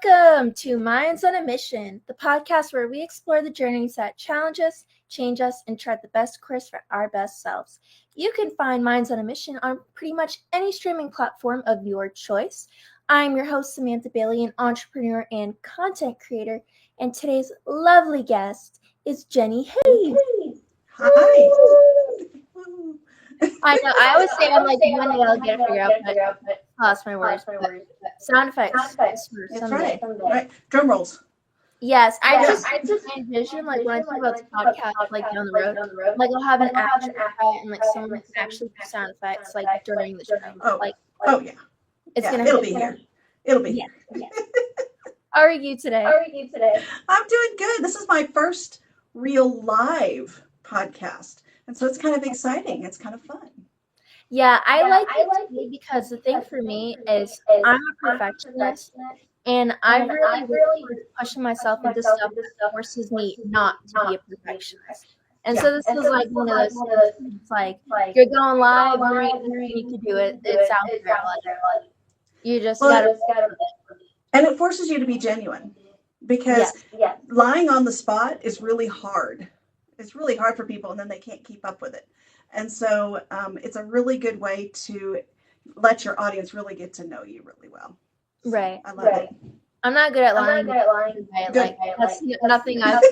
Welcome to Minds on a Mission, the podcast where we explore the journeys that challenge us, change us, and chart the best course for our best selves. You can find Minds on a Mission on pretty much any streaming platform of your choice. I'm your host, Samantha Bailey, an entrepreneur and content creator, and today's lovely guest is Jennie Hays. Hi. I know, I always say I'm like one day I'll get it figured out, but lost my words. Sound effects. That's right. Right. Drum rolls. Yes, I just envision like when I think about this podcast like down the road, like I'll have an action and like someone can actually do sound effects like during the show. Oh yeah. It'll be here. It'll be here. How are you today? I'm doing good. This is my first real live podcast. And so it's kind of exciting. It's kind of fun. Yeah, I like it because the thing for me is I'm a perfectionist and I'm really pushing myself into stuff that forces me not to be a perfectionist. And so this is like one of those things. It's like you're going live, you need to do it. It's out there. Like, you just gotta. And it forces you to be genuine because lying on the spot is really hard. It's really hard for people, and then they can't keep up with it. And so it's a really good way to let your audience really get to know you really well. So right. I love it. I'm not good at lying. Like that's nothing I've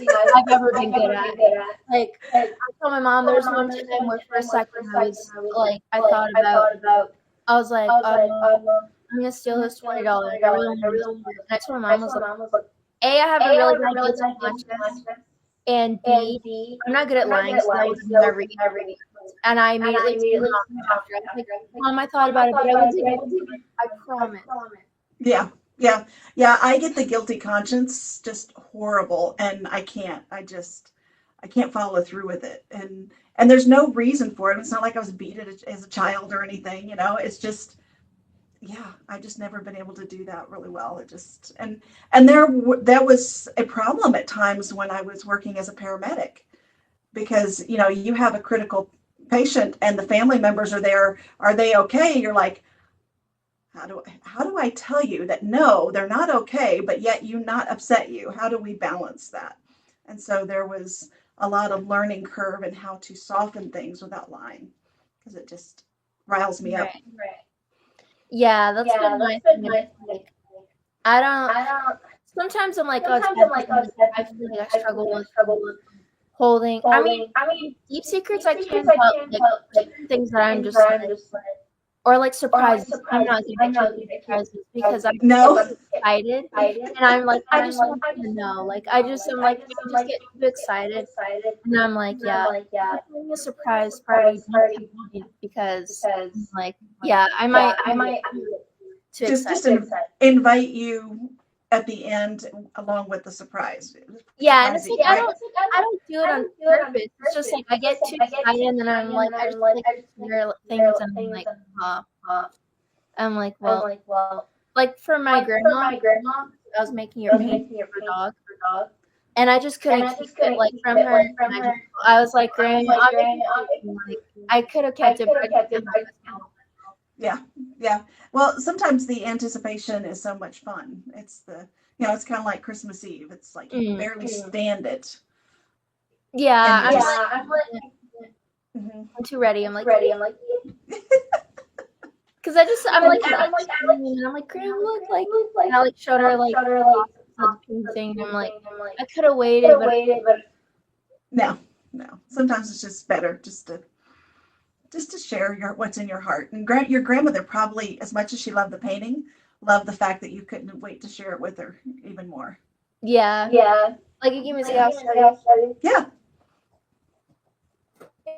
ever been good at. Like I told my mom there's one time where for a second I thought about I was like, I'm gonna steal this $20. I really want to. And I told my mom I was like, A, I have a really bad guilty conscience. And B, I'm not good at lying, so I would never eat. And I immediately told Mom after. I was like, Mom, I thought about it, but I would do it. I promise. Yeah. I get the guilty conscience just horrible, and I can't follow through with it. And there's no reason for it. It's not like I was beaten as a child or anything, It's just, I've just never been able to do that really well. It just, and there was a problem at times when I was working as a paramedic, because, you have a critical patient and the family members are there. Are they okay? You're like, how do I tell you that no, they're not okay, but yet you not upset you? How do we balance that? And so there was a lot of learning curve in how to soften things without lying, because it just riles me up. Yeah, that's been my thing. Like, I don't. Sometimes I'm like, oh, it's bad. I feel like I struggle with holding. I mean, deep secrets I can tell, like things that I'm just like, or like surprises. I'm not good at surprises because I'm excited, and I'm like, I just want to know. Like, I just get too excited, and I'm like, I'm having a surprise party because like, I might. Just invite you at the end along with the surprise. Yeah, and it's like I don't do it on purpose. It's just like I get too excited and then I'm like I just hear things and I'm like, well, like for my grandma, I was making her paint for dog. And I just couldn't keep it like from her. And I was like, Grandma, I could have kept it, but Yeah. Well, sometimes the anticipation is so much fun. It's it's kind of like Christmas Eve. It's like you can barely stand it. Yeah, I'm too ready. I'm like, because I'm like, Grandma, look, and I like showed her like the thing. I'm like, I could have waited, but no. Sometimes it's just better just to share what's in your heart. And your grandmother probably, as much as she loved the painting, loved the fact that you couldn't wait to share it with her even more. Yeah. Like you give me the house. Yeah.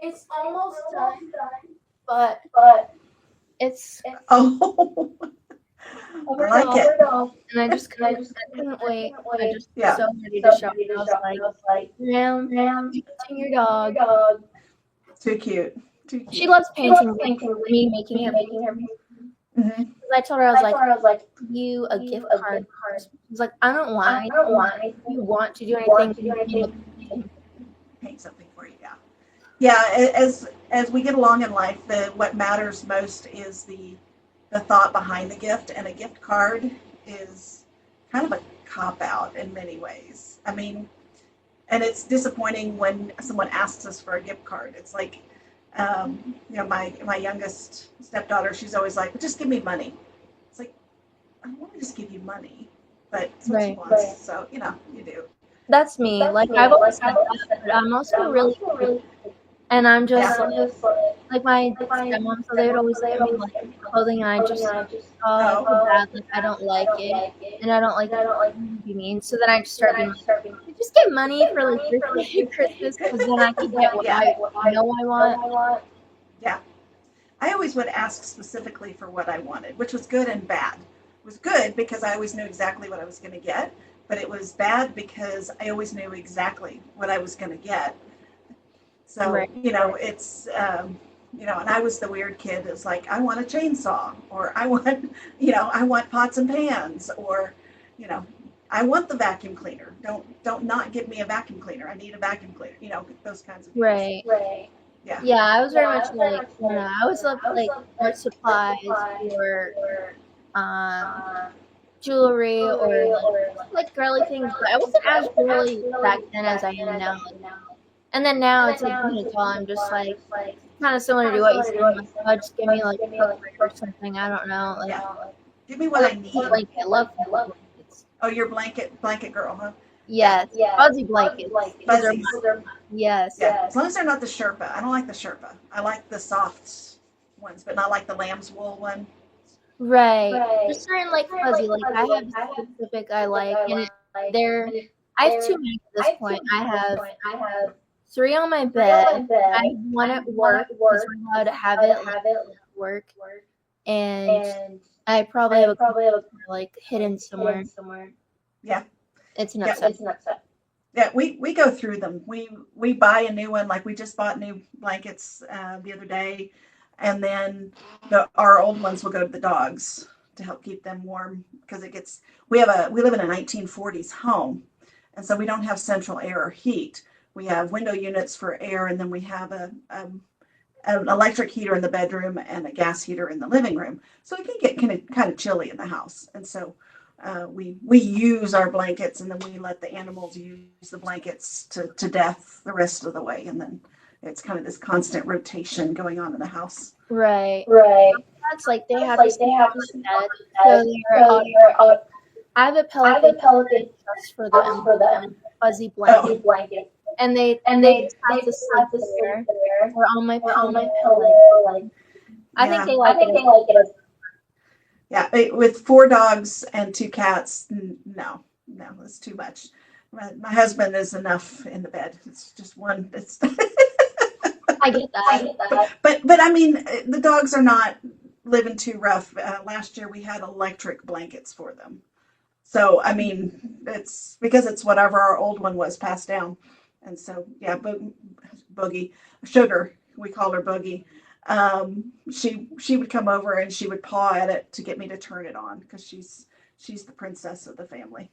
It's almost done, but it's oh. I like it. And I just couldn't wait. I just so ready to show you. I was like, Ma'am, painting your dog. Too cute. She loves painting. Me making her. Mm-hmm. I told her I was like, you a gift card. She's like, I don't want anything. If you want to do anything, paint something for you. Yeah. As we get along in life, what matters most is the thought behind the gift, and a gift card is kind of a cop out in many ways. I mean, and it's disappointing when someone asks us for a gift card. It's like, my youngest stepdaughter, she's always like, well, just give me money. It's like, I don't want to just give you money, but it's what she Right. wants. So, you do. That's me. Like I've always said that, but I'm also really picky. And I'm just like my stepmom, so they would always give me like clothing, and I just oh, I feel bad, like I don't like it, and I don't like to be mean. So then I just start being like, just get money for like birthday and Christmas, because then I can get what I know I want. Yeah. I always would ask specifically for what I wanted, which was good and bad. It was good because I always knew exactly what I was going to get, but it was bad because I always knew exactly what I was going to get. So, Right. it's, and I was the weird kid that's like, I want a chainsaw, or I want pots and pans, or, you know, I want the vacuum cleaner. Don't not give me a vacuum cleaner. I need a vacuum cleaner, those kinds of things. Right. Yeah. Yeah, I was very much like, I always loved like art supplies or um jewelry or like girly things, but I wasn't as girly back then as I am now. And then now it's like being a tall, I'm just like kind of similar to what you said. Like, oh, just give me like a cookware or something. I don't know. Like, Yeah. Give me what I need. Blanket. I love blankets. Oh, you're blanket girl, huh? Yes, fuzzy blankets. Fuzzies. Yes. Yeah, as long as they're not the Sherpa. I don't like the Sherpa. I like the soft ones, but not like the lamb's wool one. Right. There's certain like fuzzy, like I have a specific I like, and they're I have too many at this point. I have 3 on my bed. I have 1 at work because we're allowed to have it like, at work, and I probably have a couple like hidden somewhere. Yeah. It's an upset. Yeah, we go through them. We buy a new one. Like we just bought new blankets the other day, and then our old ones will go to the dogs to help keep them warm because we live in a 1940s home, and so we don't have central air or heat. We have window units for air, and then we have an electric heater in the bedroom and a gas heater in the living room. So it can get kind of chilly in the house, and so we use our blankets, and then we let the animals use the blankets to death the rest of the way, and then it's kind of this constant rotation going on in the house. Right. That's like they have to sleep on the bed, so I have a Pelican just for them, fuzzy blanket, and they just have to sleep there or on my pillow. I think they like it. Yeah, with 4 dogs and 2 cats, no, it's too much. My husband is enough in the bed. It's just one. It's I get that. But I mean, the dogs are not living too rough. Last year we had electric blankets for them. So I mean, it's because it's whatever our old one was passed down, and so yeah, Boogie, Sugar, we call her Boogie. She would come over and she would paw at it to get me to turn it on because she's the princess of the family.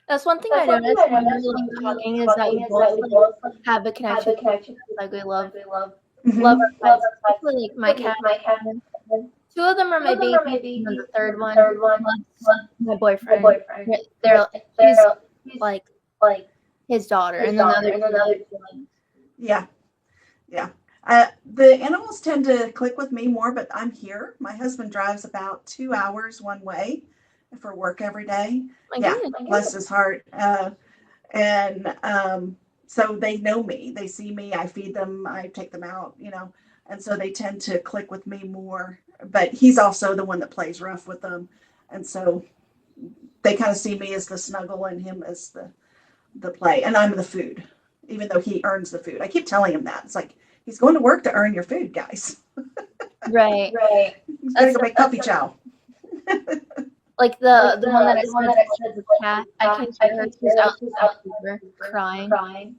That's one thing I noticed when we were like talking is that we both like have a connection. Like we love our pets, especially like my cat. 2 of them are my babies, and the third one loves my boyfriend. She's like his daughter, and then the other two. Yeah. The animals tend to click with me more, but I'm here. My husband drives about 2 hours one way for work every day. Bless his heart. And so they know me. They see me. I feed them. I take them out, and so they tend to click with me more. But he's also the one that plays rough with them, and so they kind of see me as the snuggle and him as the play, and I'm the food, even though he earns the food. I keep telling him that. It's like, he's going to work to earn your food, guys. Right. He's going to go make puppy chow. Like the one that I said, the cat, I can hear her. She's out there crying.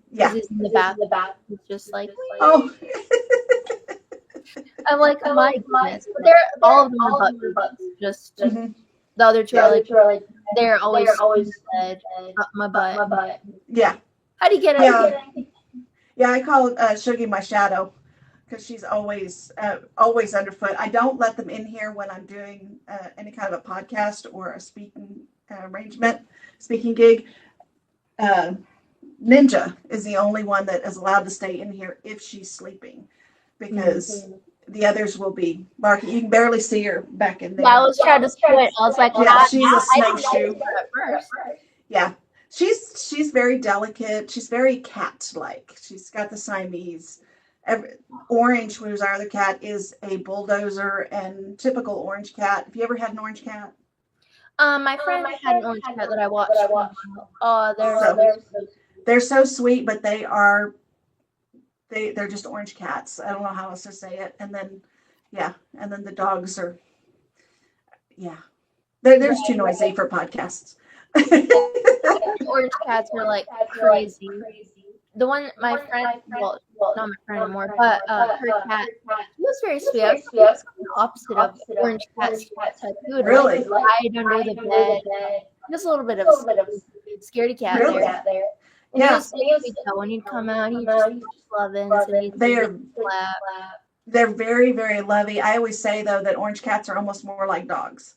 Yeah. He's in the bathroom. He's just like, oh. I'm like, my goodness. But they're all of them are butt. Just the other two are like, they're always said, my butt. Yeah. How do you get it? Yeah, I call Shuggy my shadow because she's always underfoot. I don't let them in here when I'm doing any kind of a podcast or a speaking arrangement, speaking gig. Uh, Ninja is the only one that is allowed to stay in here if she's sleeping, because the others will be barking. You can barely see her back in there. Yeah, I was trying to squint. I was like, yeah, she's a I didn't snowshoe. notice her at first. Yeah, she's very delicate. She's very cat-like. She's got the Siamese. Orange, who's our other cat, is a bulldozer and typical orange cat. Have you ever had an orange cat? My friend had an orange cat that I watched. Oh, they're so sweet, but they're just orange cats. I don't know how else to say it. And then the dogs are, yeah, they're just too noisy for podcasts. Orange cats are like crazy. The one my friend, well, not my friend anymore, but her cat, he was very sweet. I was the opposite of orange cat's type. He would Really? hide under the bed. Just a little bit of scaredy cat Really? there. And he was sweet though. When he'd come out, he'd just love it. And they're very, very lovey. I always say though that orange cats are almost more like dogs,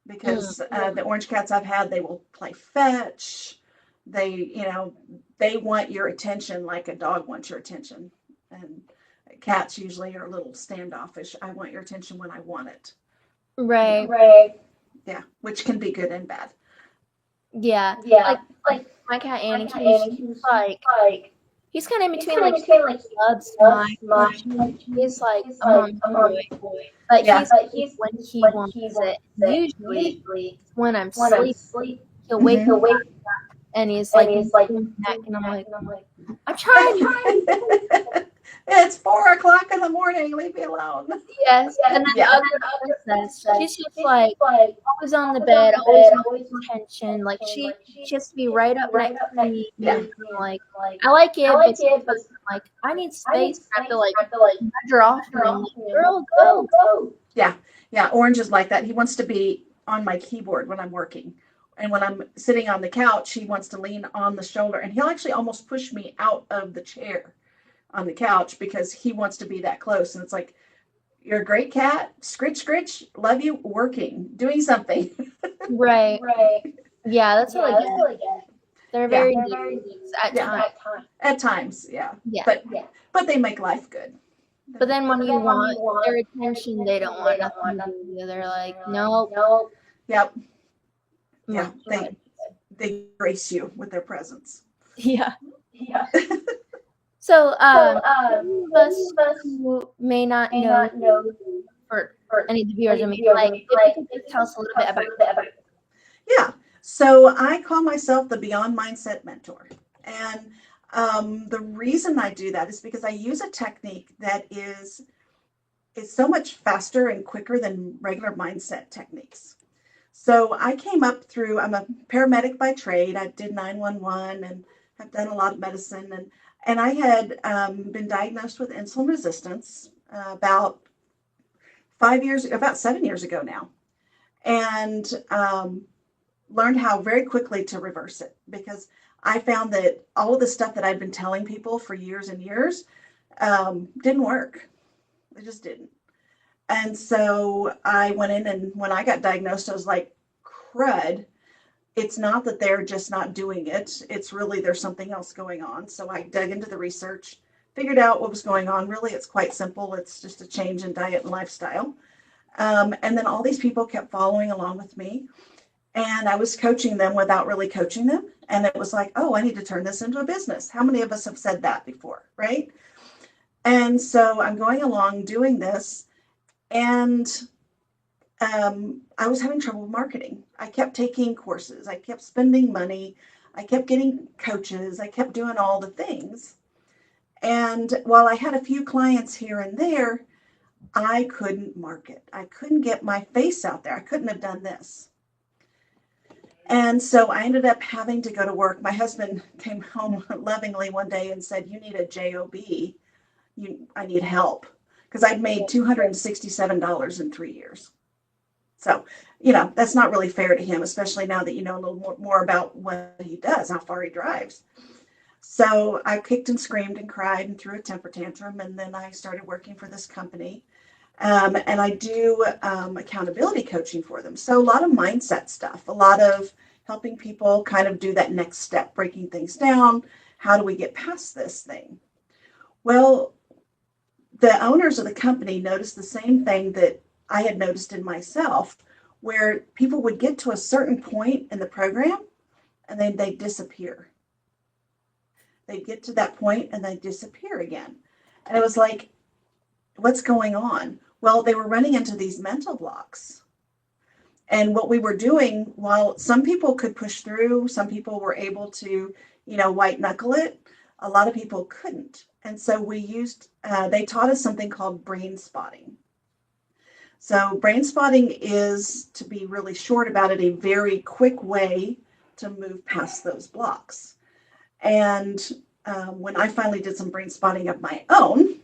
because the orange cats I've had, they will play fetch. They want your attention like a dog wants your attention. And cats usually are a little standoffish. I want your attention when I want it. Right. Yeah, which can be good and bad. Yeah. Like my cat Annie, he's kind of in between like loves my he's like a mom boy. But he's when he wants it. Usually when I'm asleep, he'll wake up and he's like neck, and I'm like, I'm trying. It's 4:00 in the morning. Leave me alone. Yes. And then the other princess, she's just like always on the bed, always on attention. Like she has to be right up next to me. Yeah. And like I like it, but like I need space. I have to like nudge her off and I'm like, girl, go. Yeah. Orange is like that. He wants to be on my keyboard when I'm working. And when I'm sitting on the couch, he wants to lean on the shoulder, and he'll actually almost push me out of the chair on the couch because he wants to be that close. And it's like, you're a great cat. Scritch, scritch. Love you. Working, doing something. Right. Yeah, that's what I get. They're very at times. At times, yeah. Yeah. But they make life good. But then when you want their attention, they don't want nothing to do with you. They're like, nope. Yep. Yeah, they grace you with their presence. Yeah. So, some of us who may not know, for any of the viewers, I mean, like, if you could tell us a little bit about it. Yeah. So I call myself the Beyond Mindset Mentor. And the reason I do that is because I use a technique that is so much faster and quicker than regular mindset techniques. So I came up through, I'm a paramedic by trade. I did 911 and have done a lot of medicine. And I had been diagnosed with insulin resistance about 7 years ago now. And learned how very quickly to reverse it, because I found that all of the stuff that I'd been telling people for years and years didn't work. It just didn't. And so I went in, and when I got diagnosed, I was like, crud. It's not that they're just not doing it. It's really there's something else going on. So I dug into the research, figured out what was going on. Really, it's quite simple. It's just a change in diet and lifestyle. And then all these people kept following along with me. And I was coaching them without really coaching them. And it was like, oh, I need to turn this into a business. How many of us have said that before, right? And so I'm going along doing this. And I was having trouble with marketing. I kept taking courses. I kept spending money. I kept getting coaches. I kept doing all the things. And while I had a few clients here and there, I couldn't market. I couldn't get my face out there. I couldn't have done this. And so I ended up having to go to work. My husband came home lovingly one day and said, you need a job. I need help. Because I'd made $267 in 3 years. So, that's not really fair to him, especially now that you know a little more about what he does, how far he drives. So I kicked and screamed and cried and threw a temper tantrum. And then I started working for this company. And I do accountability coaching for them. So a lot of mindset stuff, a lot of helping people kind of do that next step, breaking things down. How do we get past this thing? Well, the owners of the company noticed the same thing that I had noticed in myself, where people would get to a certain point in the program and then they disappear. They get to that point and they disappear again. And it was like, what's going on? Well, they were running into these mental blocks. And what we were doing, while some people could push through, some people were able to, white knuckle it, a lot of people couldn't. And so they taught us something called Brainspotting. So Brainspotting is, to be really short about it, a very quick way to move past those blocks. And when I finally did some Brainspotting of my own,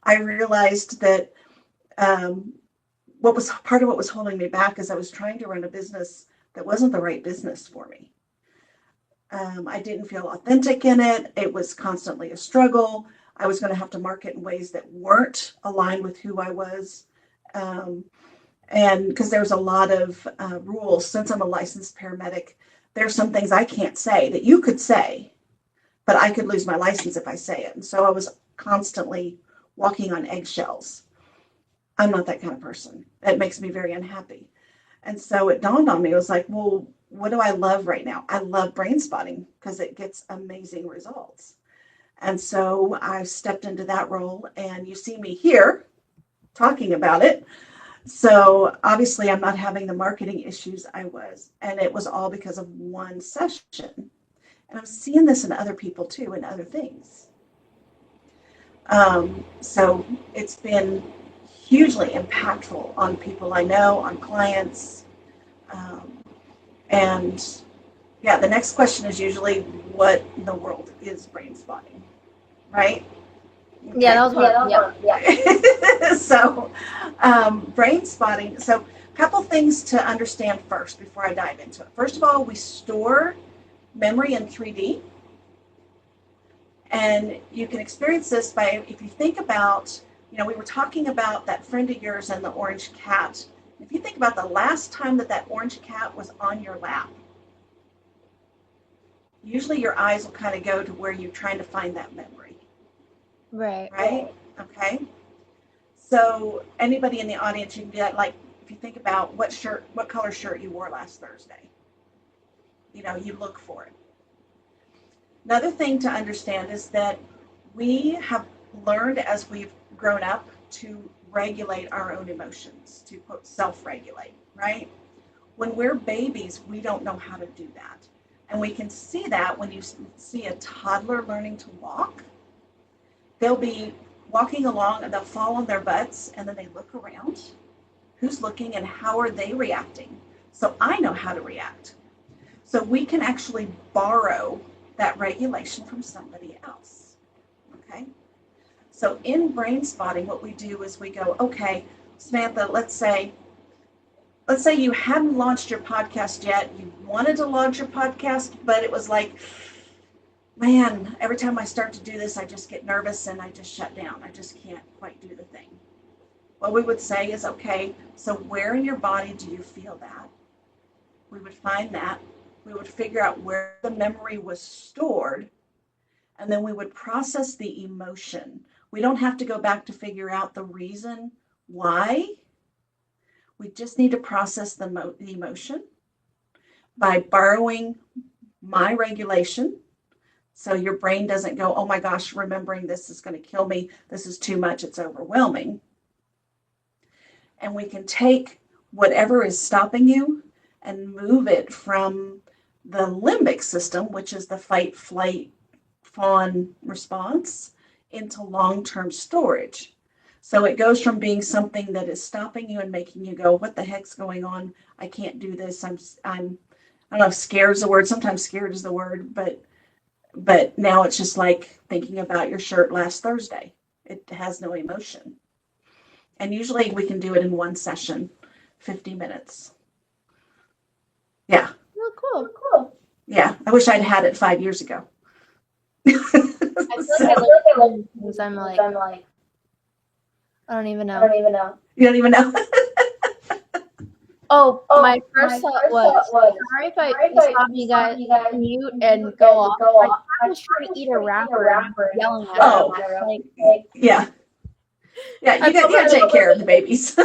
I realized that what was holding me back is I was trying to run a business that wasn't the right business for me. I didn't feel authentic in it. It was constantly a struggle. I was going to have to market in ways that weren't aligned with who I was. And because there's a lot of rules, since I'm a licensed paramedic, there's some things I can't say that you could say, but I could lose my license if I say it. And so I was constantly walking on eggshells. I'm not that kind of person. It makes me very unhappy. And so it dawned on me, it was like, well, what do I love right now? I love Brainspotting because it gets amazing results. And so I stepped into that role, and you see me here talking about it. So obviously I'm not having the marketing issues I was, and it was all because of one session. And I'm seeing this in other people too, and other things. So it's been hugely impactful on people I know, on clients. And yeah, the next question is usually, what in the world is Brainspotting, right? Okay. Yeah, that was one. Yeah. So, Brainspotting. So, a couple things to understand first before I dive into it. First of all, we store memory in 3D. And you can experience this by, if you think about, we were talking about that friend of yours and the orange cat. If you think about the last time that orange cat was on your lap, usually your eyes will kind of go to where you're trying to find that memory. Right. Right? Okay. So anybody in the audience, you can do that. Like, if you think about what color shirt you wore last Thursday, you look for it. Another thing to understand is that we have learned as we've grown up to regulate our own emotions, to self-regulate, right? When we're babies, we don't know how to do that. And we can see that when you see a toddler learning to walk. They'll be walking along and they'll fall on their butts, and then they look around. Who's looking and how are they reacting? So I know how to react. So we can actually borrow that regulation from somebody else. Okay? So in Brainspotting, what we do is we go, okay, Samantha, let's say you hadn't launched your podcast yet. You wanted to launch your podcast, but it was like, man, every time I start to do this, I just get nervous and I just shut down. I just can't quite do the thing. What we would say is, okay, so where in your body do you feel that? We would find that. We would figure out where the memory was stored, and then we would process the emotion. We don't have to go back to figure out the reason why. We just need to process the emotion by borrowing my regulation. So your brain doesn't go, oh my gosh, remembering this is going to kill me. This is too much. It's overwhelming. And we can take whatever is stopping you and move it from the limbic system, which is the fight, flight, fawn response, into long-term storage. So it goes from being something that is stopping you and making you go, what the heck's going on? I can't do this. I don't know if scared is the word. Sometimes scared is the word, but now it's just like thinking about your shirt last Thursday. It has no emotion. And usually we can do it in one session, 50 minutes. Yeah. Oh, cool. Yeah. I wish I'd had it 5 years ago. I feel like I learned things. I'm like, I don't even know. You don't even know? Oh, my first thought was, sorry if you saw me guys mute and go off. My cat was trying to eat a wrapper and I was yelling at her. Like, Yeah. Yeah, you gotta take care of the babies.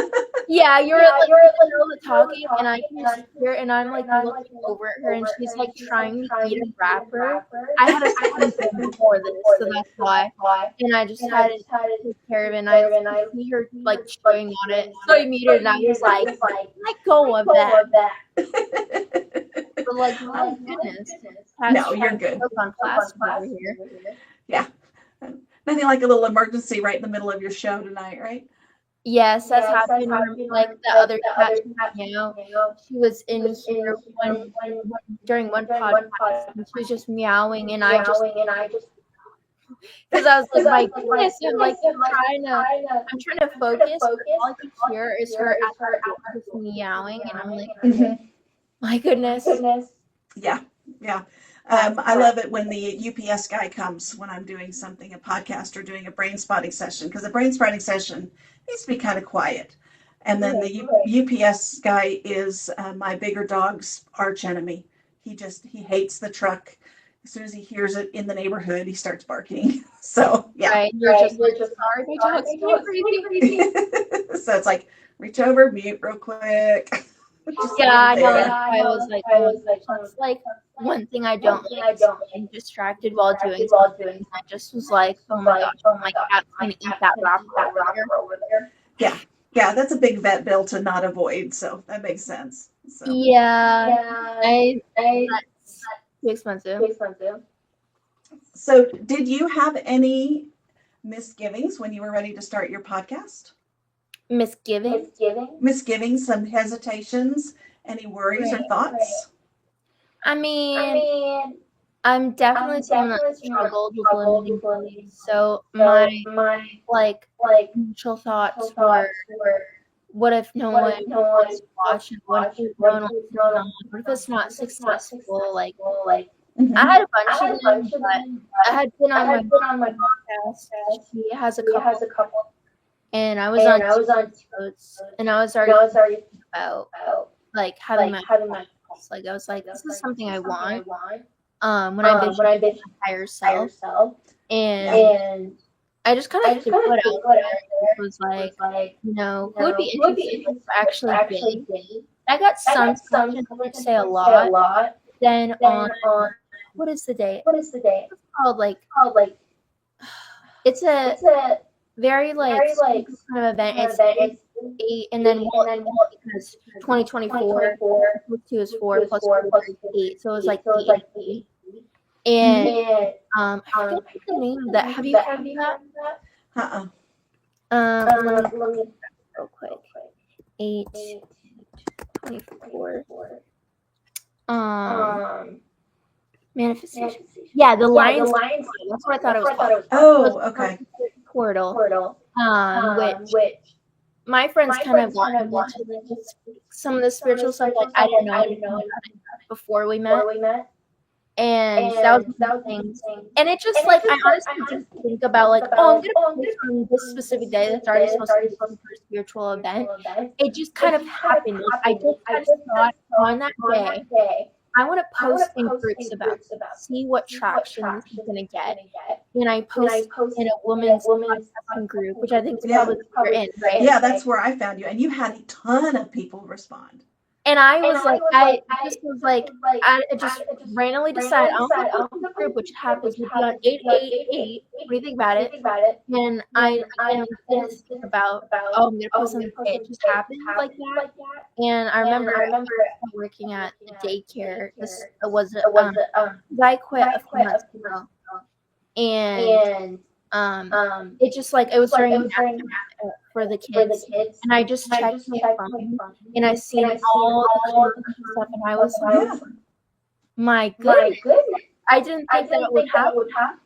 yeah, you're like in the middle of talking and I can just hear and I'm like looking over at her and she's like trying to eat a wrapper. I had a sneeze before this, so that's why. And I just had to take care of it and I just see her like chewing on it. So I muted and I was like, let go of that. But like, oh goodness. No, you're good. On plastic over here. Yeah. Nothing like a little emergency right in the middle of your show tonight, right? Yes, that's happened. Like the other cat, she was in here during one podcast, and she was just meowing, and I just because I was like, my goodness, I'm like I'm trying to focus, but all I can hear is her at her just meowing, and I'm like, my goodness. Yeah, yeah. I love it when the UPS guy comes when I'm doing something, a podcast or doing a brain spotting session, because a brain spotting session needs to be kind of quiet. And then the UPS guy is my bigger dog's arch enemy. He hates the truck. As soon as he hears it in the neighborhood, he starts barking. So yeah. Right. You're just sorry, my dog's being crazy. So it's like, reach over, mute real quick. Yeah, I know. I was like, it's like one thing I don't like is being distracted while doing something. I just was like, oh my gosh, my cat's gonna eat that wrapper over there. Yeah, yeah, that's a big vet bill to not avoid, so that makes sense. So. Yeah, that's too expensive. So, did you have any misgivings when you were ready to start your podcast? Misgivings, some hesitations, any worries or thoughts? I mean, I'm definitely someone that struggled with limiting beliefs. So my like initial thoughts were, what if no one wants to watch, and what if no one wants to know? What if it's not successful? Like, I had a bunch of them, but I had been on my podcast. She has a couple. And I was on episodes, and I was already thinking about like having my podcast. Like I was like, this is something I want. When I vision my higher self, and I just kind of threw it out there. It was like, who would be interested if actually did? I got some traction. I wouldn't say a lot. Then on what is the date? It's called like it's a very like kind of event. It's 8 and then because 2024 plus 2 is 4 plus 4 is 8, so it was like 8. And I forget the name of that. Have you heard of that? Let me real quick. 8 24. Manifestation. Yeah, the Lions. That's what I thought it was called. Oh, okay. Portal. Which my friends kind of got into some of the spiritual stuff. Like I didn't know before we met, and that was one of the things. And it just like I honestly didn't think about like, oh, I'm gonna post on this specific day that's already supposed to be for a spiritual event. It just kind of happened. Like I just kind of thought on that day, I want to post in groups about this, see what traction this is going to get. And I post in a women's podcasting group, which I think is probably where you're in, right? Yeah, that's where I found you. And you had a ton of people respond. And I was like, I just randomly decided I'm going to post a group, which happens to be on 888. What do you think about it? And I didn't think about, oh, I'm going to post on the page. It just happened like that. And I remember working at the daycare. This was I quit a few months ago. And it just like it was during for the kids, and I just checked my phone and I seen all the stuff, and I was like, my goodness, I didn't think that it would happen.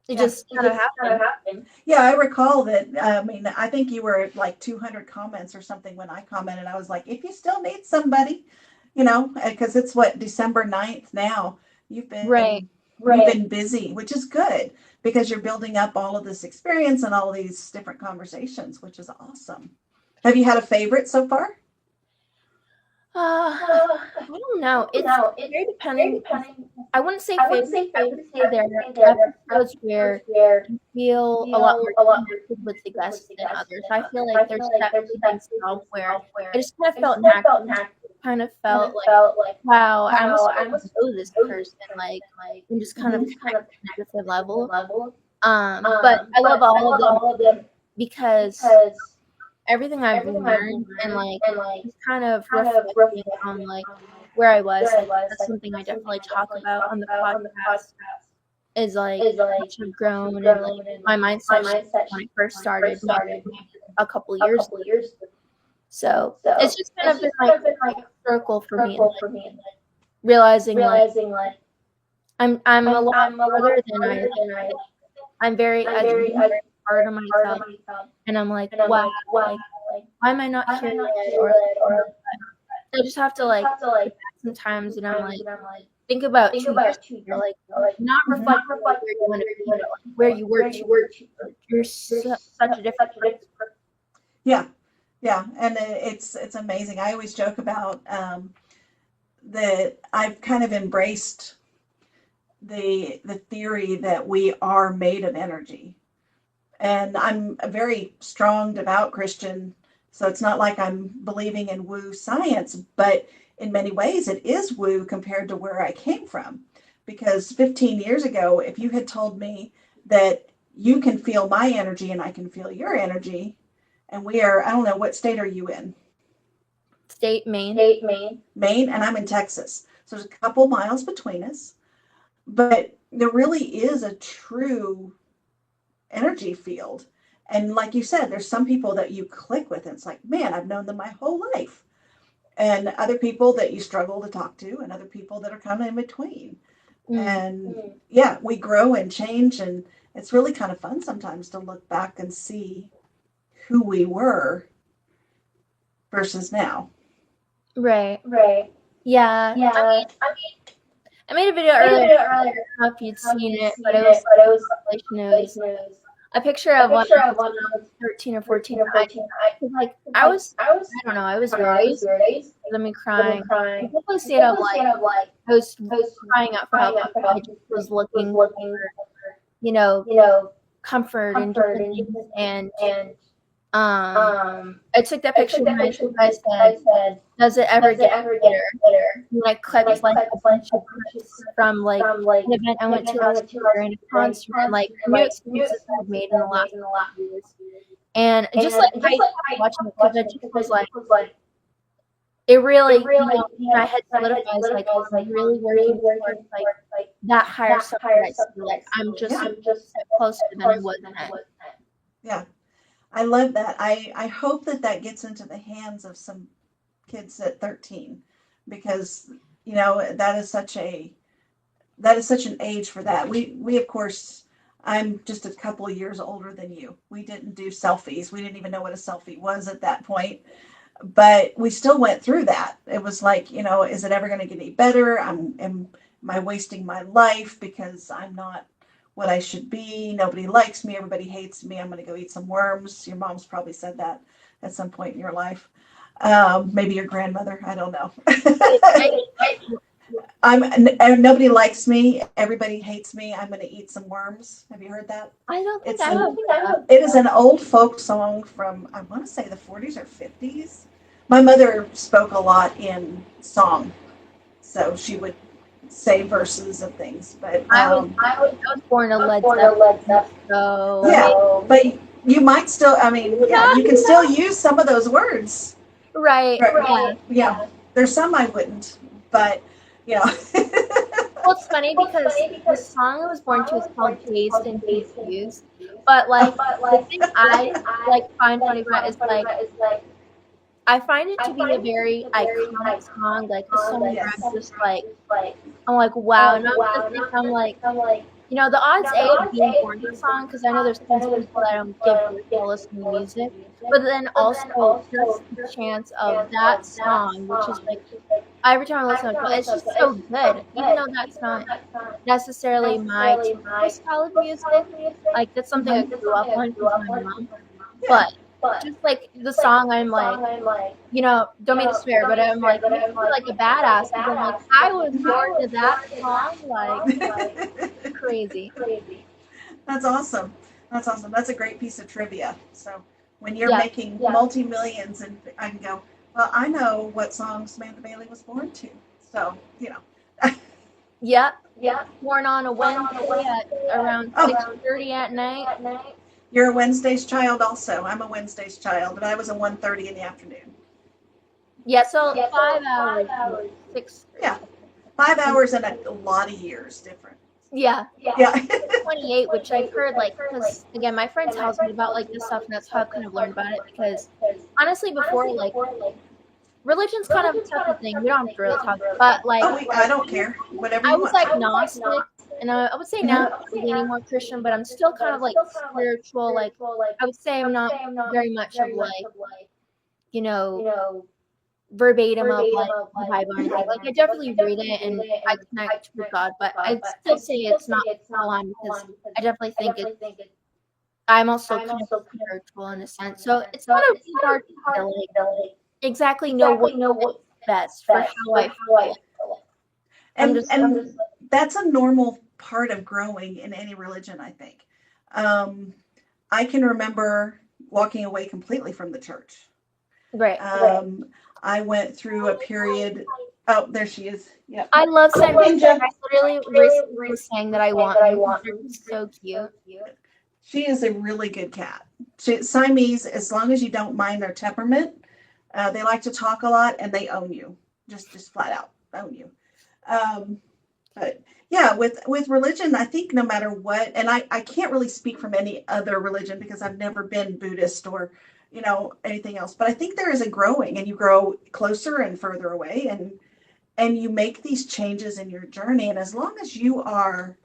It just kind of happened. Yeah, I recall that. I mean, I think you were at like 200 comments or something when I commented. I was like, if you still need somebody, because it's December 9th now. You've been You've been busy, which is good because you're building up all of this experience and all of these different conversations, which is awesome. Have you had a favorite so far? I don't know. It's very depending. I wouldn't say favorite. I would say there are episodes where you feel a lot more connected with the guests than others. I feel like there's definitely been some where I just kind of felt natural. Kind of felt like, wow, I must really know this person, like, and just kind of connect on a different level. But I love all of them because everything I've learned and like just kind of reflecting on like where I was, like that's something I definitely talk about on the podcast is like how much I've grown and like my mindset shift when I first started maybe a couple years ago. So it's just kind of been like a circle for me, like realizing like I'm a lot farther than I like. I'm very hard on myself, and I'm like, wow, like why am I not here yet? Or like, I just have to like sit back sometimes, and I'm like think about 2 years ago, like not reflect on like where you want to be, but like where you were 2 years ago. You're such a different person. Yeah, yeah, and it's amazing. I always joke about that I've kind of embraced the theory that we are made of energy. And I'm a very strong, devout Christian, so it's not like I'm believing in woo science, but in many ways it is woo compared to where I came from. Because 15 years ago, if you had told me that you can feel my energy and I can feel your energy, and we are, I don't know, what state are you in? State, Maine. Maine, and I'm in Texas. So there's a couple miles between us, but there really is a true energy field. And like you said, there's some people that you click with, and it's like, man, I've known them my whole life. And other people that you struggle to talk to, and other people that are kind of in between. And yeah, we grow and change, and it's really kind of fun sometimes to look back and see who we were versus now. Right. Yeah. I made a video earlier. I don't know if you'd seen it, but it was compilation. It was a picture of when I was 13 or 14. I was I don't know, I was raised with me crying. I definitely stayed up like I was crying out for help. I just was looking for, comfort and different things. And I took that picture and I said, does it ever get better? And I clicked like a bunch of clips from like an event I went to last year and a concert and like new experiences I've made in the last few years. And just like I started watching it because it just was like it really, my head solidifies like I'm really working towards like that higher self that I see. Like I'm just a step closer than I was then. Yeah. I love that. I hope that gets into the hands of some kids at 13, because that is such an age for that. We of course, I'm just a couple of years older than you. We didn't do selfies. We didn't even know what a selfie was at that point. But we still went through that. It was like, is it ever going to get any better? Am I wasting my life because I'm not what I should be? Nobody likes me. Everybody hates me. I'm going to go eat some worms. Your mom's probably said that at some point in your life. Maybe your grandmother. I don't know. Nobody likes me. Everybody hates me. I'm going to eat some worms. Have you heard that? I don't think I have. It is an old folk song from, I want to say, the 40s or 50s. My mother spoke a lot in song, so she would say verses of things. But I was born a Led Zeppelin, so yeah. But you might still. I mean, yeah, you can still use some of those words. Right. Yeah. There's some I wouldn't, but yeah. Well, it's funny because the song I was born to is called Dazed and Confused. But like the thing I find funny about is like I find it to be a very iconic song, like a song where I'm just like I'm like wow, and I'm just I'm like the odds of being born to a song, because I know there's tons of people that don't give birth to listening to music, but then also just the chance of that song, which is like every time I listen to it, it's just so good, even though that's not necessarily my typical style of music. Like that's something I grew up on with my mom, but just like the song, I'm like, don't make this fair, but I'm like, I feel like a badass because I'm like, I was born to that song, like crazy. That's awesome. That's awesome. That's a great piece of trivia. So when you're making multi-millions, and I can go, well, I know what song Samantha Bailey was born to. So, Yep. Born on a Wednesday at around 6:30 at night. You're a Wednesday's child also. I'm a Wednesday's child, but I was a 1:30 in the afternoon. Yeah, so 5 hours. 6. Yeah. 5 hours and a lot of years different. Yeah. Yeah. 28, which I've heard, like, because, again, my friend tells me about, like, this stuff, and that's how I've kind of learned about it, because, honestly, before, like, religion's kind of a tough thing. We don't have to really talk, but, like... I don't care. Whatever you I was, want. like, Gnostic, and I would say now I'm leaning more Christian, but I'm still kind of, like, spiritual, like, I would say I'm not very much of, like, verbatim of like the Bible or anything. Like I definitely read it and I connect with God, but I'd still say it's not full on because I definitely think I'm also kind of spiritual in a sense. So it's not a hard to like exactly know what's best for how I feel. And that's a normal part of growing in any religion, I think. I can remember walking away completely from the church. Right. I went through a period. Oh, there she is. Yeah. I love Samantha. I literally recently was saying that I want her. She's so cute. She is a really good cat. Siamese, as long as you don't mind their temperament, they like to talk a lot and they own you. Just flat out own you. But yeah, with religion, I think no matter what, and I can't really speak from any other religion because I've never been Buddhist or anything else, but I think there is a growing, and you grow closer and further away, and you make these changes in your journey, and as long as you are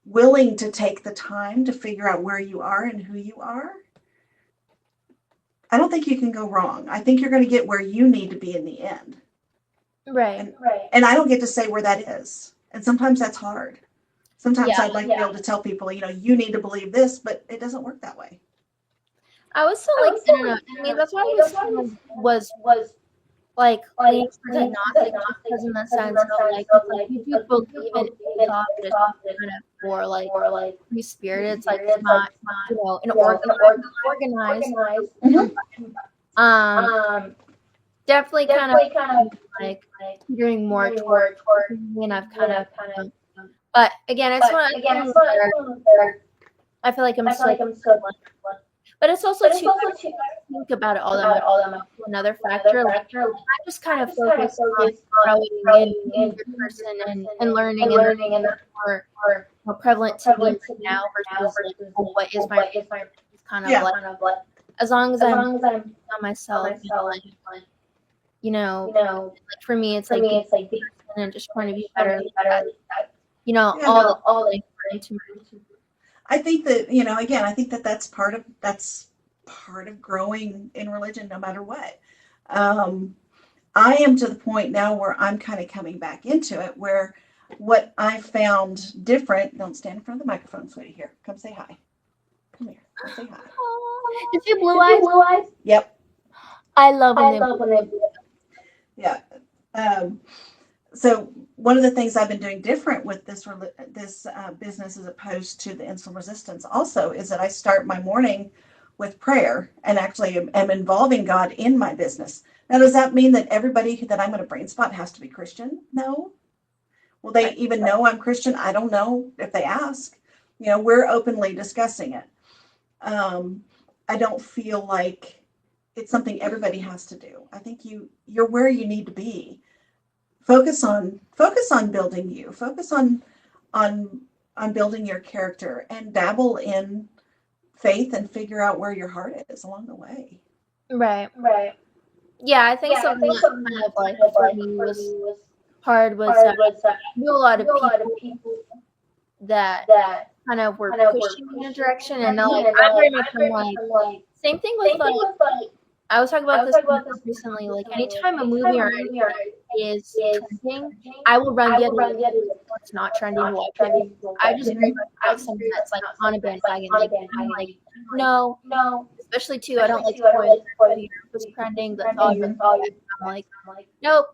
willing to take the time to figure out where you are and who you are, I don't think you can go wrong. I think you're going to get where you need to be in the end. Right. And I don't get to say where that is, and sometimes that's hard. Sometimes I'd like to be able to tell people, you need to believe this, but it doesn't work that way. I was still like, I don't know. I mean, that's why I was like leaning towards agnostic, because in the sense of like, you do believe in God, but it's kind of for like free spirit. It's like it's not an organized. Definitely kind of like doing more towards, and I've kind of. But again, it's one. I feel like I'm still. But it's also too think about it all that much. Another factor, like I just kind of focus on growing in your person and learning and more prevalent to me now versus like, what is my it's kind of like as long as I'm on myself, like for me it's like and just trying to be better, all like into I think that, again, I think that that's part of growing in religion, no matter what. I am to the point now where I'm kind of coming back into it, where what I found different, don't stand in front of the microphone, sweetie, here, come say hi. Come here, come say hi. Is it blue eyes? Yep. I love when they Yeah. So one of the things I've been doing different with this business as opposed to the insulin resistance also is that I start my morning with prayer and actually am involving God in my business. Now, does that mean that everybody that I'm going to Brainspot has to be Christian? No. Will they even know I'm Christian? I don't know if they ask. We're openly discussing it. I don't feel like it's something everybody has to do. I think you're where you need to be. Focus on building you. Focus on building your character and dabble in faith and figure out where your heart is along the way. Right. Yeah, I think something that kind of like for me was hard was that I knew a lot of people that kind of were pushing me in a direction, and they're like, I very much am like, same thing with like, I was talking about this recently, like anytime a movie or anything is trending, I will run the other way. It's not trending, watch it. I just very much like something that's like on a bandwagon, like I'm like, no, it's especially too, I don't like spoilers. If you're just trending, that's all you're looking at. I'm like, nope.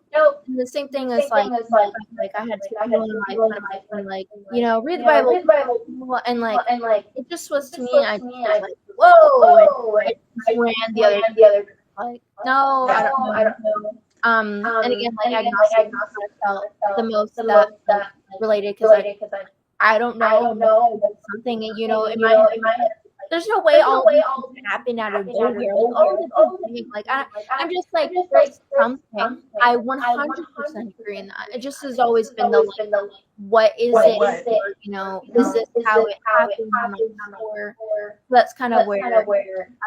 And the same thing is like I had two people in my kind of being like, read the Bible, and like it just was to me. I just was like, whoa, and I just ran the other like, no, I don't know. And again, like agnostic, I kind of felt the most that related because I don't know, something, in my head. There's no way all these things happen out of nowhere. Like, oh, this is like I'm just like there's something. I 100% agree in that. It just has always been the like, what is it? Or, is this how it happened? Or that's kind of where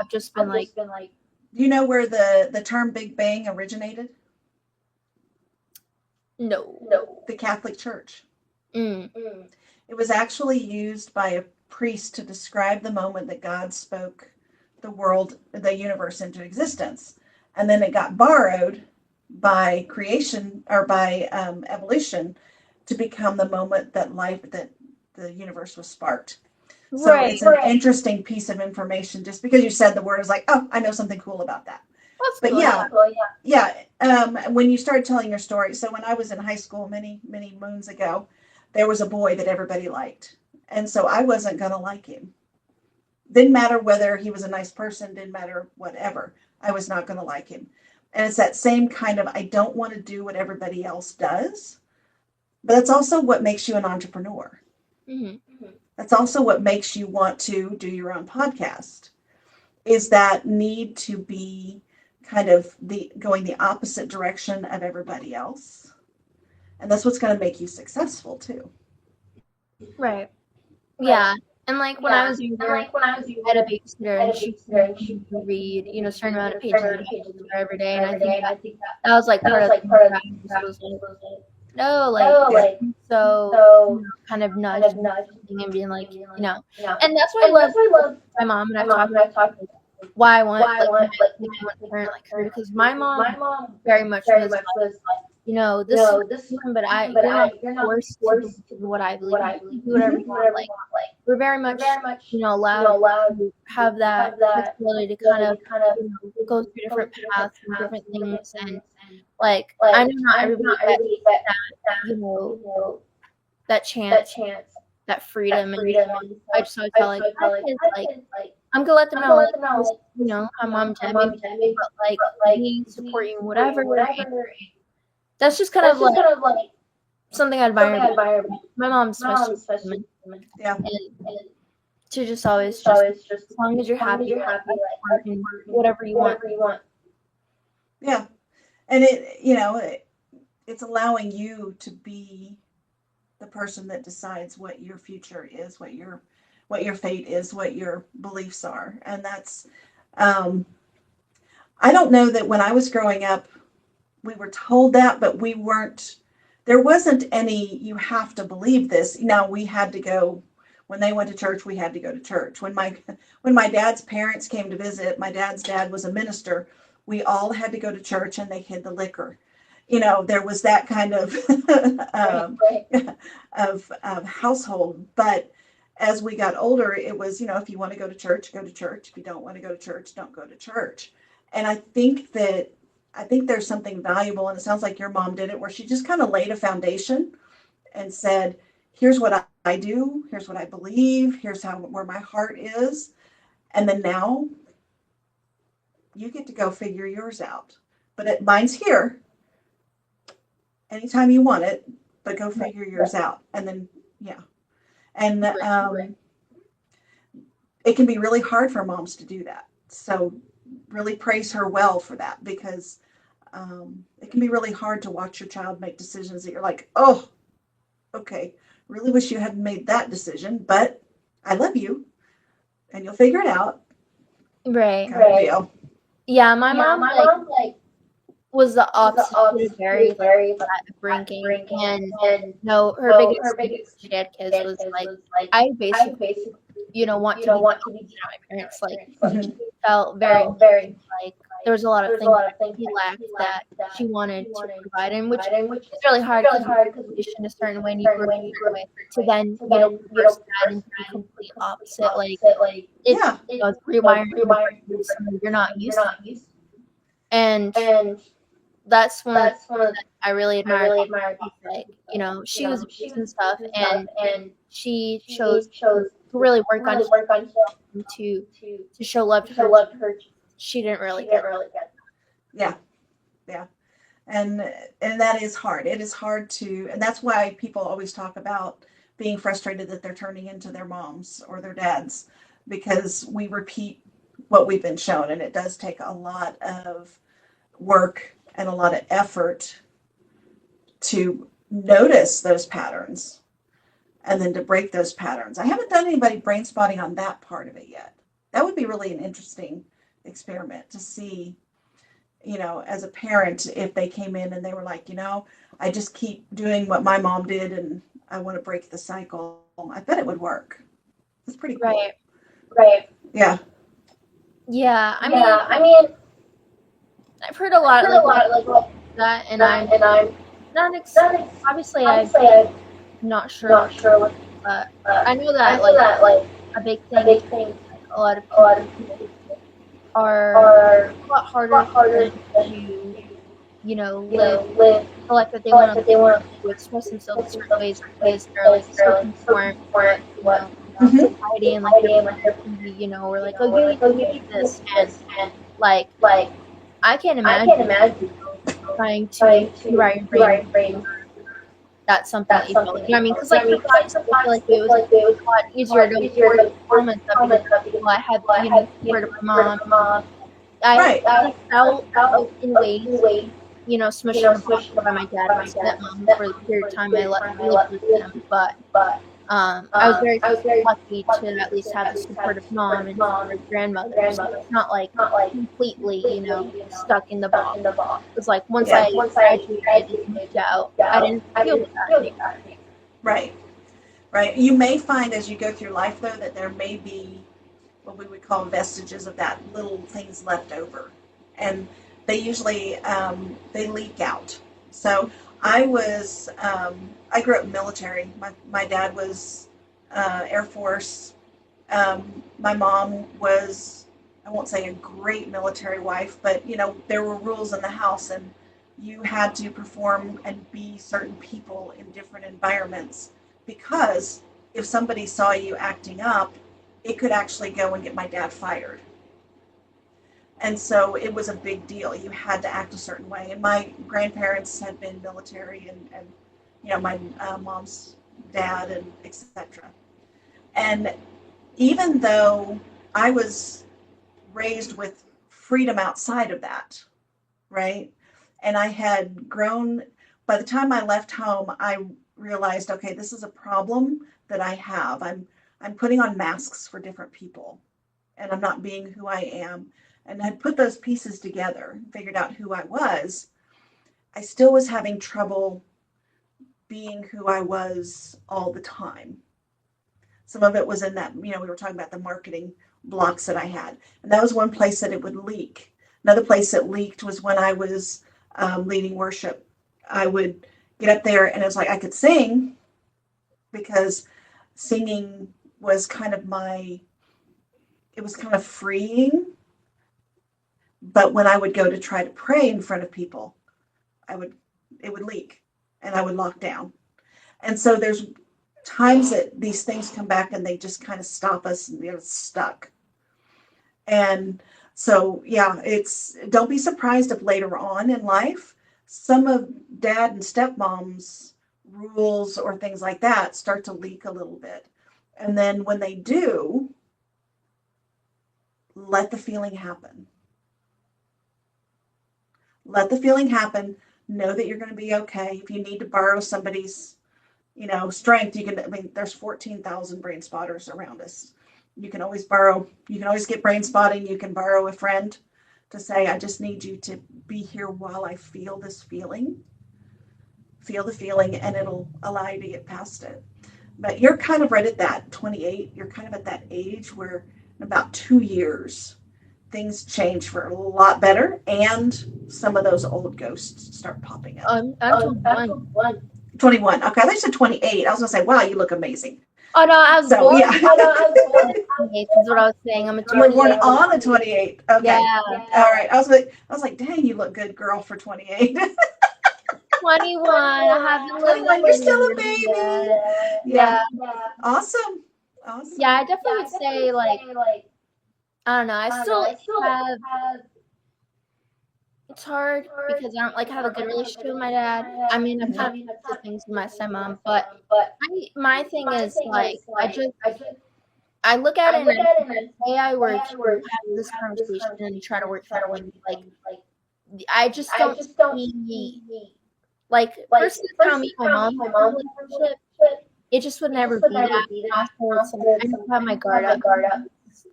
I've just been like. Do you know where the term Big Bang originated? No. The Catholic Church. Mm. It was actually used by a priest to describe the moment that God spoke the universe into existence. And then it got borrowed by creation or by evolution to become the moment that the universe was sparked. So it's an interesting piece of information. Just because you said the word is like, oh, I know something cool about that. But when you started telling your story, so when I was in high school many moons ago, there was a boy that everybody liked, and so I wasn't gonna like him. Didn't matter whether he was a nice person, didn't matter whatever. I was not gonna like him, and it's that same kind of I don't want to do what everybody else does, but that's also what makes you an entrepreneur. Mm-hmm. That's also what makes you want to do your own podcast. Is that need to be kind of going the opposite direction of everybody else. And that's what's going to make you successful too. Right. Yeah. And like when I was younger, I had a babysitter and she would read, a certain amount of pages every day. And I think that was like part of the practice was like, so kind of nudge and being like, and that's why I love my mom, and I've talked why I want a parent like her, because my mom very much was like, this is but you're not forced to do what I believe. You do whatever you want. Like we're very much allowed to have that flexibility to kind of go through different paths and different things, and like I know not everybody gets that chance, that freedom, and I just always felt like I'm gonna let them know how mom did me, but like me supporting whatever. That's just kind of like something I admire. My mom's especially, yeah, and to just always just as long as you're happy, whatever you want. Yeah, and it's allowing you to be the person that decides what your future is, what your fate is, what your beliefs are, and that's. I don't know that when I was growing up, we were told that, but we weren't. There wasn't any. You have to believe this. Now we had to go. When they went to church, we had to go to church. When my dad's parents came to visit, my dad's dad was a minister. We all had to go to church, and they hid the liquor. There was that kind of of household. But as we got older, it was, if you want to go to church, go to church. If you don't want to go to church, don't go to church. And I think there's something valuable, and it sounds like your mom did it, where she just kind of laid a foundation and said, here's what I do, here's what I believe, here's where my heart is. And then now you get to go figure yours out. But mine's here anytime you want it, but go figure yours out. And then, yeah. And it can be really hard for moms to do that. So really praise her well for that, because it can be really hard to watch your child make decisions that you're like, oh, okay, really wish you hadn't made that decision, but I love you and you'll figure it out. Right. Kind of deal. Yeah, my mom was the opposite, very drinking, and her biggest she had kids was like I basically want to be my parents, like she felt very like there was a lot of things that he lacked that she wanted to provide him, which is really hard because you're conditioned a certain way and you grew up a certain way to then, reverse that and be complete opposite. Like it's Yeah. it's rewiring your brain into something you're not used to. And that's one of the things that I really admire about her. Like, she was abused and stuff, and she chose to really work on herself and to show love to her. She didn't really get that. Yeah. Yeah. And that is hard. It is hard to, and that's why people always talk about being frustrated that they're turning into their moms or their dads, because we repeat what we've been shown, and it does take a lot of work and a lot of effort to notice those patterns and then to break those patterns. I haven't done anybody brain spotting on that part of it yet. That would be really an interesting experiment to see, as a parent, if they came in and they were like, I just keep doing what my mom did and I want to break the cycle. I bet it would work. It's pretty cool. Right. Yeah. Yeah. I mean, I've heard a lot like that, and I'm not obviously I'm not sure, but I know that like a big thing, like, a lot of people are a lot harder for them to live feel like that they want to express themselves in certain ways because they're like so conformed to what society and like their community, or like, oh, you need to do this, and like I can't imagine trying to rewire your brain. That's something that you feel like. You know what I mean? Because like sometimes I feel like it was a lot easier to work trauma stuff because I had support of my mom. I felt in ways, smushed and abandoned by my dad and my stepmom for the period of time I lived with them. But I was very lucky to at least have a supportive mom and supportive grandmother. So it's not like completely, stuck in the box. It's like once I graduated and moved out, I didn't feel that anymore. Right. Right. You may find as you go through life, though, that there may be what we would call vestiges of that, little things left over, and they usually they leak out. So I grew up military. My dad was Air Force. My mom was, I won't say a great military wife, but there were rules in the house, and you had to perform and be certain people in different environments, because if somebody saw you acting up, it could actually go and get my dad fired. And so it was a big deal. You had to act a certain way. And my grandparents had been military, and my mom's dad, and etc. And even though I was raised with freedom outside of that, right? And I had grown, by the time I left home, I realized, okay, this is a problem that I have. I'm putting on masks for different people, and I'm not being who I am. And I had put those pieces together, figured out who I was. I still was having trouble being who I was all the time. Some of it was in that, we were talking about the marketing blocks that I had. And that was one place that it would leak. Another place that leaked was when I was leading worship. I would get up there and it was like I could sing, because singing was kind of it was kind of freeing. But when I would go to try to pray in front of people, it would leak and I would lock down. And so there's times that these things come back and they just kind of stop us and we're stuck. And so, yeah, don't be surprised if later on in life, some of dad and stepmom's rules or things like that start to leak a little bit. And then when they do, let the feeling happen. Let the feeling happen. Know that you're going to be okay. If you need to borrow somebody's, strength, you can. I mean, there's 14,000 brain spotters around us. You can always get brain spotting. You can borrow a friend to say, I just need you to be here while I feel this feeling. Feel the feeling, and it'll allow you to get past it. But you're kind of right at that 28. You're kind of at that age where in about 2 years, things change for a lot better, and some of those old ghosts start popping up. I'm 21. 21. Okay, I thought you said 28. I was gonna say, wow, you look amazing. Oh no, I was So born. yeah, Is what I was saying. I'm a you were born 28. on the 28. Okay, Yeah, all right. I was like, dang, you look good, girl, for 28. 21. I haven't lived 21. You're a still a year baby. yet. Yeah, Yeah, awesome, awesome. yeah. I definitely would say like I don't know. I still have. It's hard because I don't like have a good relationship with my dad. I mean, I've had some things with my stepmom, but my thing is like I look at it and I think, say I were to have this conversation and try to work something like I just don't see like personally how me and my mom have a relationship. It just would never be that. And also, it's like I never have my guard up.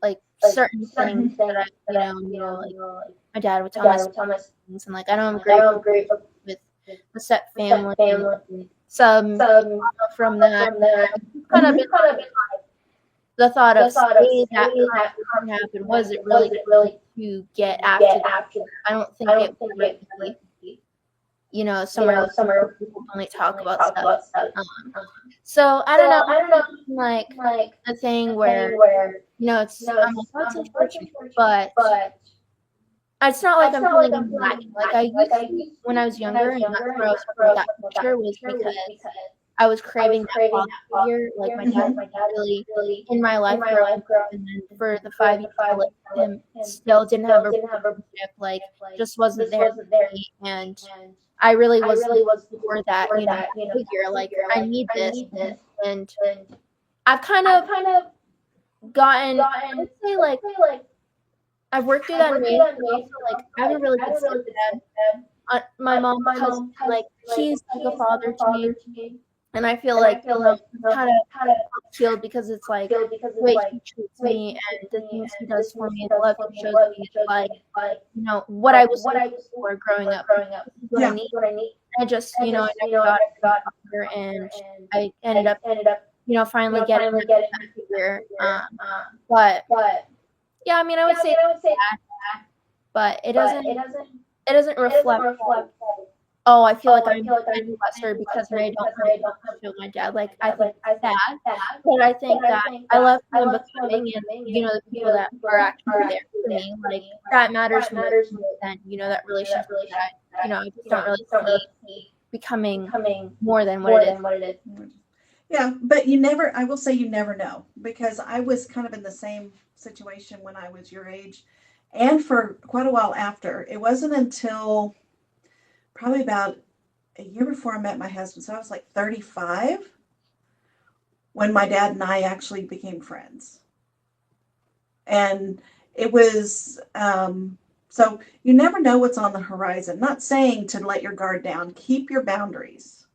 Like certain things that I, like my dad would tell me things, and like I don't have a great relationship with the step family. Some trauma from that. I've kind of been the thought of say that couldn't happen. Was it really to get after that? I don't think it would be, somewhere where people only talk about stuff. So I don't know, like a thing where it's I'm like, oh, it's unfortunate, but it's not like I'm feeling lacking. Like I used to when I was younger, and that's where I was talking about that picture was because I was craving that father figure. Like my dad was really in my life growing up, and then for the 5 years I lived with him, still didn't have a relationship. Like just wasn't there for me, and I really was for that, figure. Like I need this, and I've kind of gotten. I would say like I've worked through that in ways, but also like I have a really good stepdad. My mom's cousin, like he's like a father to me, and I feel like kind of healed because it's like the way he treats me and the things he does for me and the love he shows me. It's like what I was looking for growing up. This is what I need. I just I never got it here, and I ended up finally getting that figure. But yeah, I mean I would say that, but it doesn't reflect. Oh, I feel like I'm lesser because I don't have a relationship with my dad. Like I think it's sad, but I think that I love him becoming and the people that are actually there for me. Like that matters more than that relationship that I just don't really see becoming more than what it is. Yeah, but I will say you never know, because I was kind of in the same situation when I was your age and for quite a while after. It wasn't until probably about a year before I met my husband, so I was like 35, when my dad and I actually became friends. And it was, so you never know what's on the horizon. Not saying to let your guard down, keep your boundaries.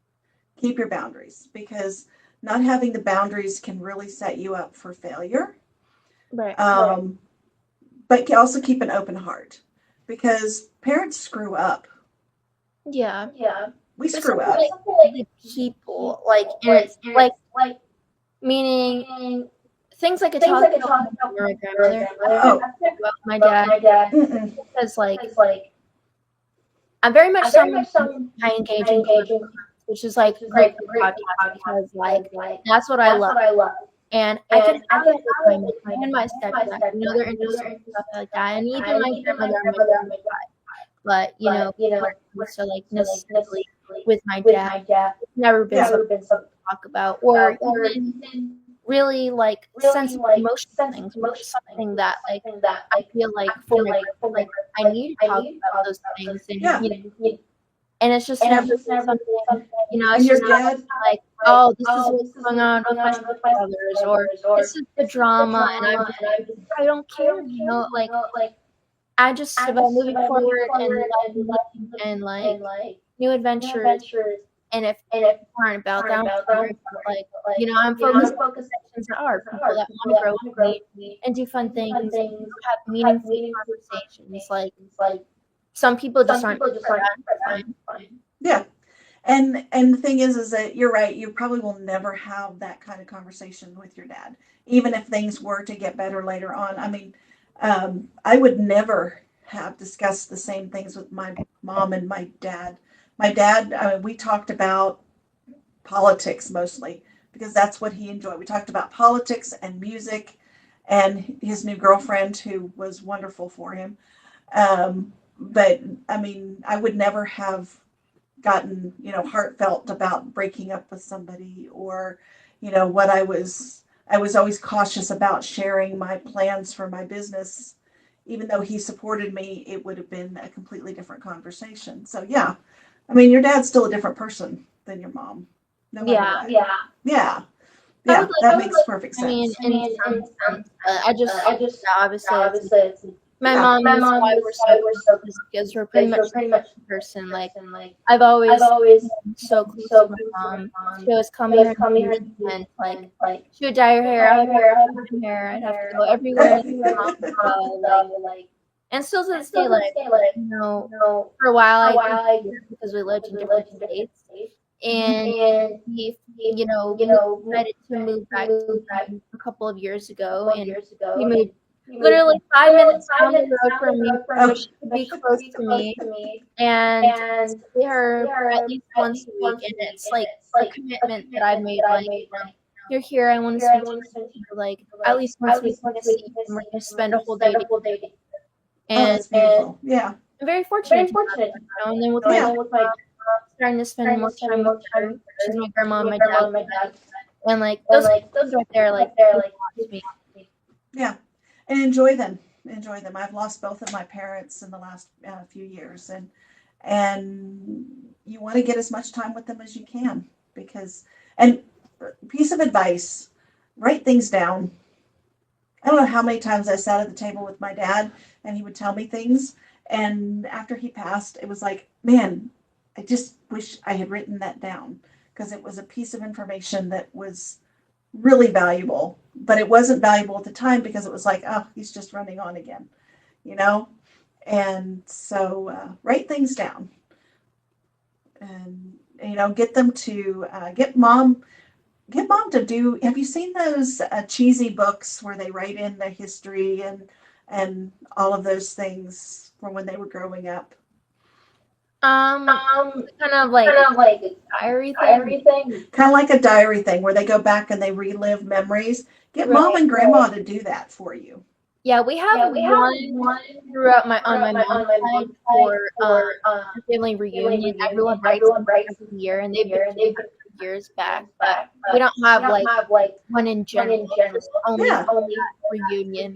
Keep your boundaries, because not having the boundaries can really set you up for failure. Right. But also keep an open heart, because parents screw up. Yeah. We screw up. Like the people, like, and it's like meaning things I could talk about my grandmother, Oh, about my dad, mm-mm. because like I'm very much someone I engage in content, which is like great for the podcast because like that's what I love. And I can have it with my mom and my stepdad. They're interested in stuff like that. And even my grandmother on my grandma's side. But, so like necessarily with my dad, it's never been something to talk about. Or even really like sensitive emotional things, which is something that like I feel like for my grandma, like I need to talk about those things, and and it's just never been something, it's just not like, oh, this is what's going on with my brothers, or this is the drama, and I'm just like, I don't care, like I just about moving forward and living and like new adventures, and if people aren't about that, I'm sorry, but like, I'm focused on connections that are people that want to grow with me and do fun things and have meaningful conversations. Like some people just aren't for that. Yeah. And the thing is that you're right. You probably will never have that kind of conversation with your dad, even if things were to get better later on. I mean, I would never have discussed the same things with my mom and my dad. My dad, we talked about politics mostly because that's what he enjoyed. We talked about politics and music and his new girlfriend who was wonderful for him. But I mean, I would never have gotten, heartfelt about breaking up with somebody or, what I was always cautious about sharing my plans for my business. Even though he supported me, it would have been a completely different conversation. So yeah, I mean, your dad's still a different person than your mom, no matter Yeah, what. Yeah, yeah, I yeah. would like. That makes perfect I mean, sense. in some sense, but yeah, obviously, it's my Yeah. mom is why we're so close is because we're pretty much the same person. Like, I've always been so close to my mom. She always called me her niece, and like, she would dye her hair. I would have to cut my hair. I'd have to go everywhere my mom would go. Like, and still to this day, like, for a while I didn't see her because we lived in different states, and he, we decided to move back to him a couple of years ago, and he moved literally 5 minutes down the road from me so Oh, she could be close to me and see her at least once a week. And it's like a commitment that I've made, like, you're here, I want to spend time with you. Like, at least once a week, I'm going to see you and we're going to spend a whole day together. oh, And that's beautiful. Yeah, I'm very fortunate to have that, And then with my yeah, grandma, starting to spend more time with her. She's my grandma on my dad's side. And like those things right there, like, mean a lot to me. yeah. And enjoy them. Enjoy them. I've lost both of my parents in the last few years, and you want to get as much time with them as you can because. And piece of advice: write things down. I don't know how many times I sat at the table with my dad and he would tell me things. And after he passed, it was like, man, I just wish I had written that down because it was a piece of information that was really valuable. But it wasn't valuable at the time because it was like, oh, he's just running on again, you know? And so write things down and, get them to get mom to do. Have you seen those cheesy books where they write in their history and all of those things from when they were growing up? Kind of like a diary thing. Kind of like a diary thing where they go back and they relive memories. Get mom Right. and grandma to do that for you. Yeah, we have one throughout on my mom's side for a family reunion. Everyone writes them every year, and they've been doing that for years back. But we don't have like one in general, just only Yeah. for that reunion.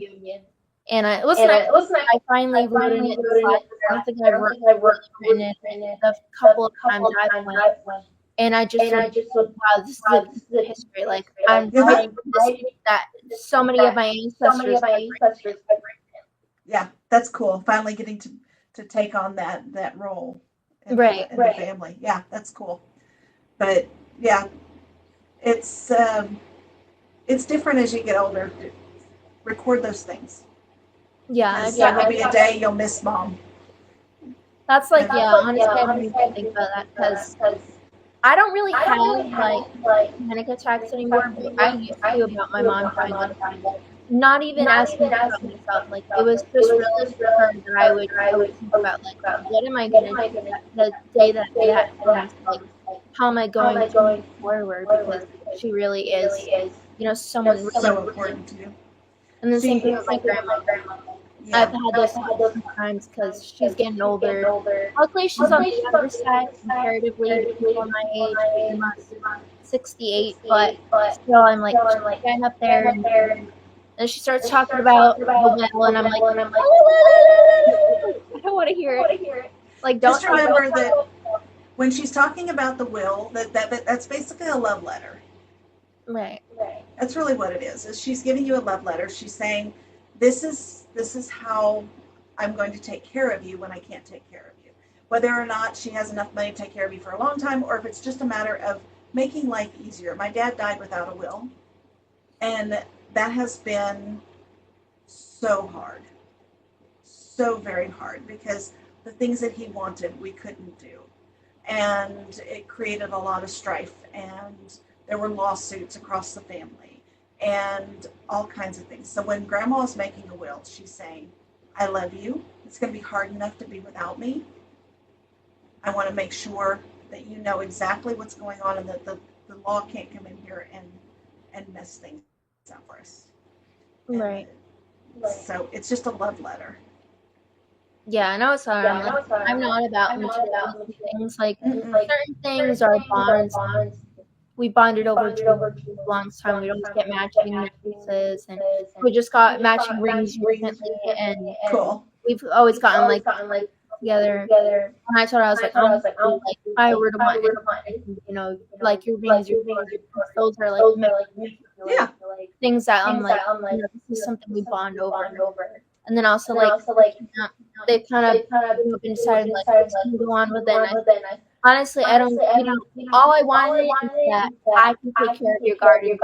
And it was nice. I finally wrote in it this last year. I don't think I've really written in it the couple of times I've went. And I just was like, wow, this is a piece of history. Like, I'm Yeah, writing this that so many of my ancestors have written. yeah, that's cool. Finally getting to take on that role Right. in the family. Yeah, that's cool. But yeah, it's it's different as you get older. Record those things. Yeah, I Because try. there will be a day you'll miss mom. That's like, yeah, honestly, I don't even think about that because I don't really have like panic attacks anymore, but I used to about my mom dying. Like, not even as much about myself. Like, it was just really for her that I would think about, like, what am I gonna do the day that happens? Like, how am I going to move forward? Because she really is, someone really So important. important to you. And the same See, thing with my grandma. I've yeah, had those thoughts sometimes because she's getting older. Luckily, she's on the younger side comparatively to people my age. My grandma's 68, but still, I'm like, she's getting up there, and she starts talking about the will, and I'm like, I don't want to hear it. Like, just don't. remember that when she's talking about the will, that's basically a love letter. Right. That's really what it is. She's giving you a love letter. She's saying, this is how I'm going to take care of you when I can't take care of you. Whether or not she has enough money to take care of you for a long time, or if it's just a matter of making life easier. My dad died without a will, and that has been so hard, so very hard, because the things that he wanted we couldn't do, and it created a lot of strife, and there were lawsuits across the family, and all kinds of things. So when grandma is making a will, she's saying, I love you. It's going to be hard enough to be without me. I want to make sure that you know exactly what's going on and that the law can't come in here and mess things up for us. And Right. so it's just a love letter. Yeah, I know it's hard. I'm not about materialistic things. Like certain things are bonds. We bonded over to a long time. We always get matching necklaces, and we just got matching rings recently, and Cool. we've always gotten like together. And I told her, I was like, honestly, like if I were to want anything, like your rings, your clothes, those are like Yeah. things that I'm like, this is something we bond over. And then also like they kind of been decided like what's gonna go on with it. And honestly, I don't, all I wanted is that I can take care of your garden.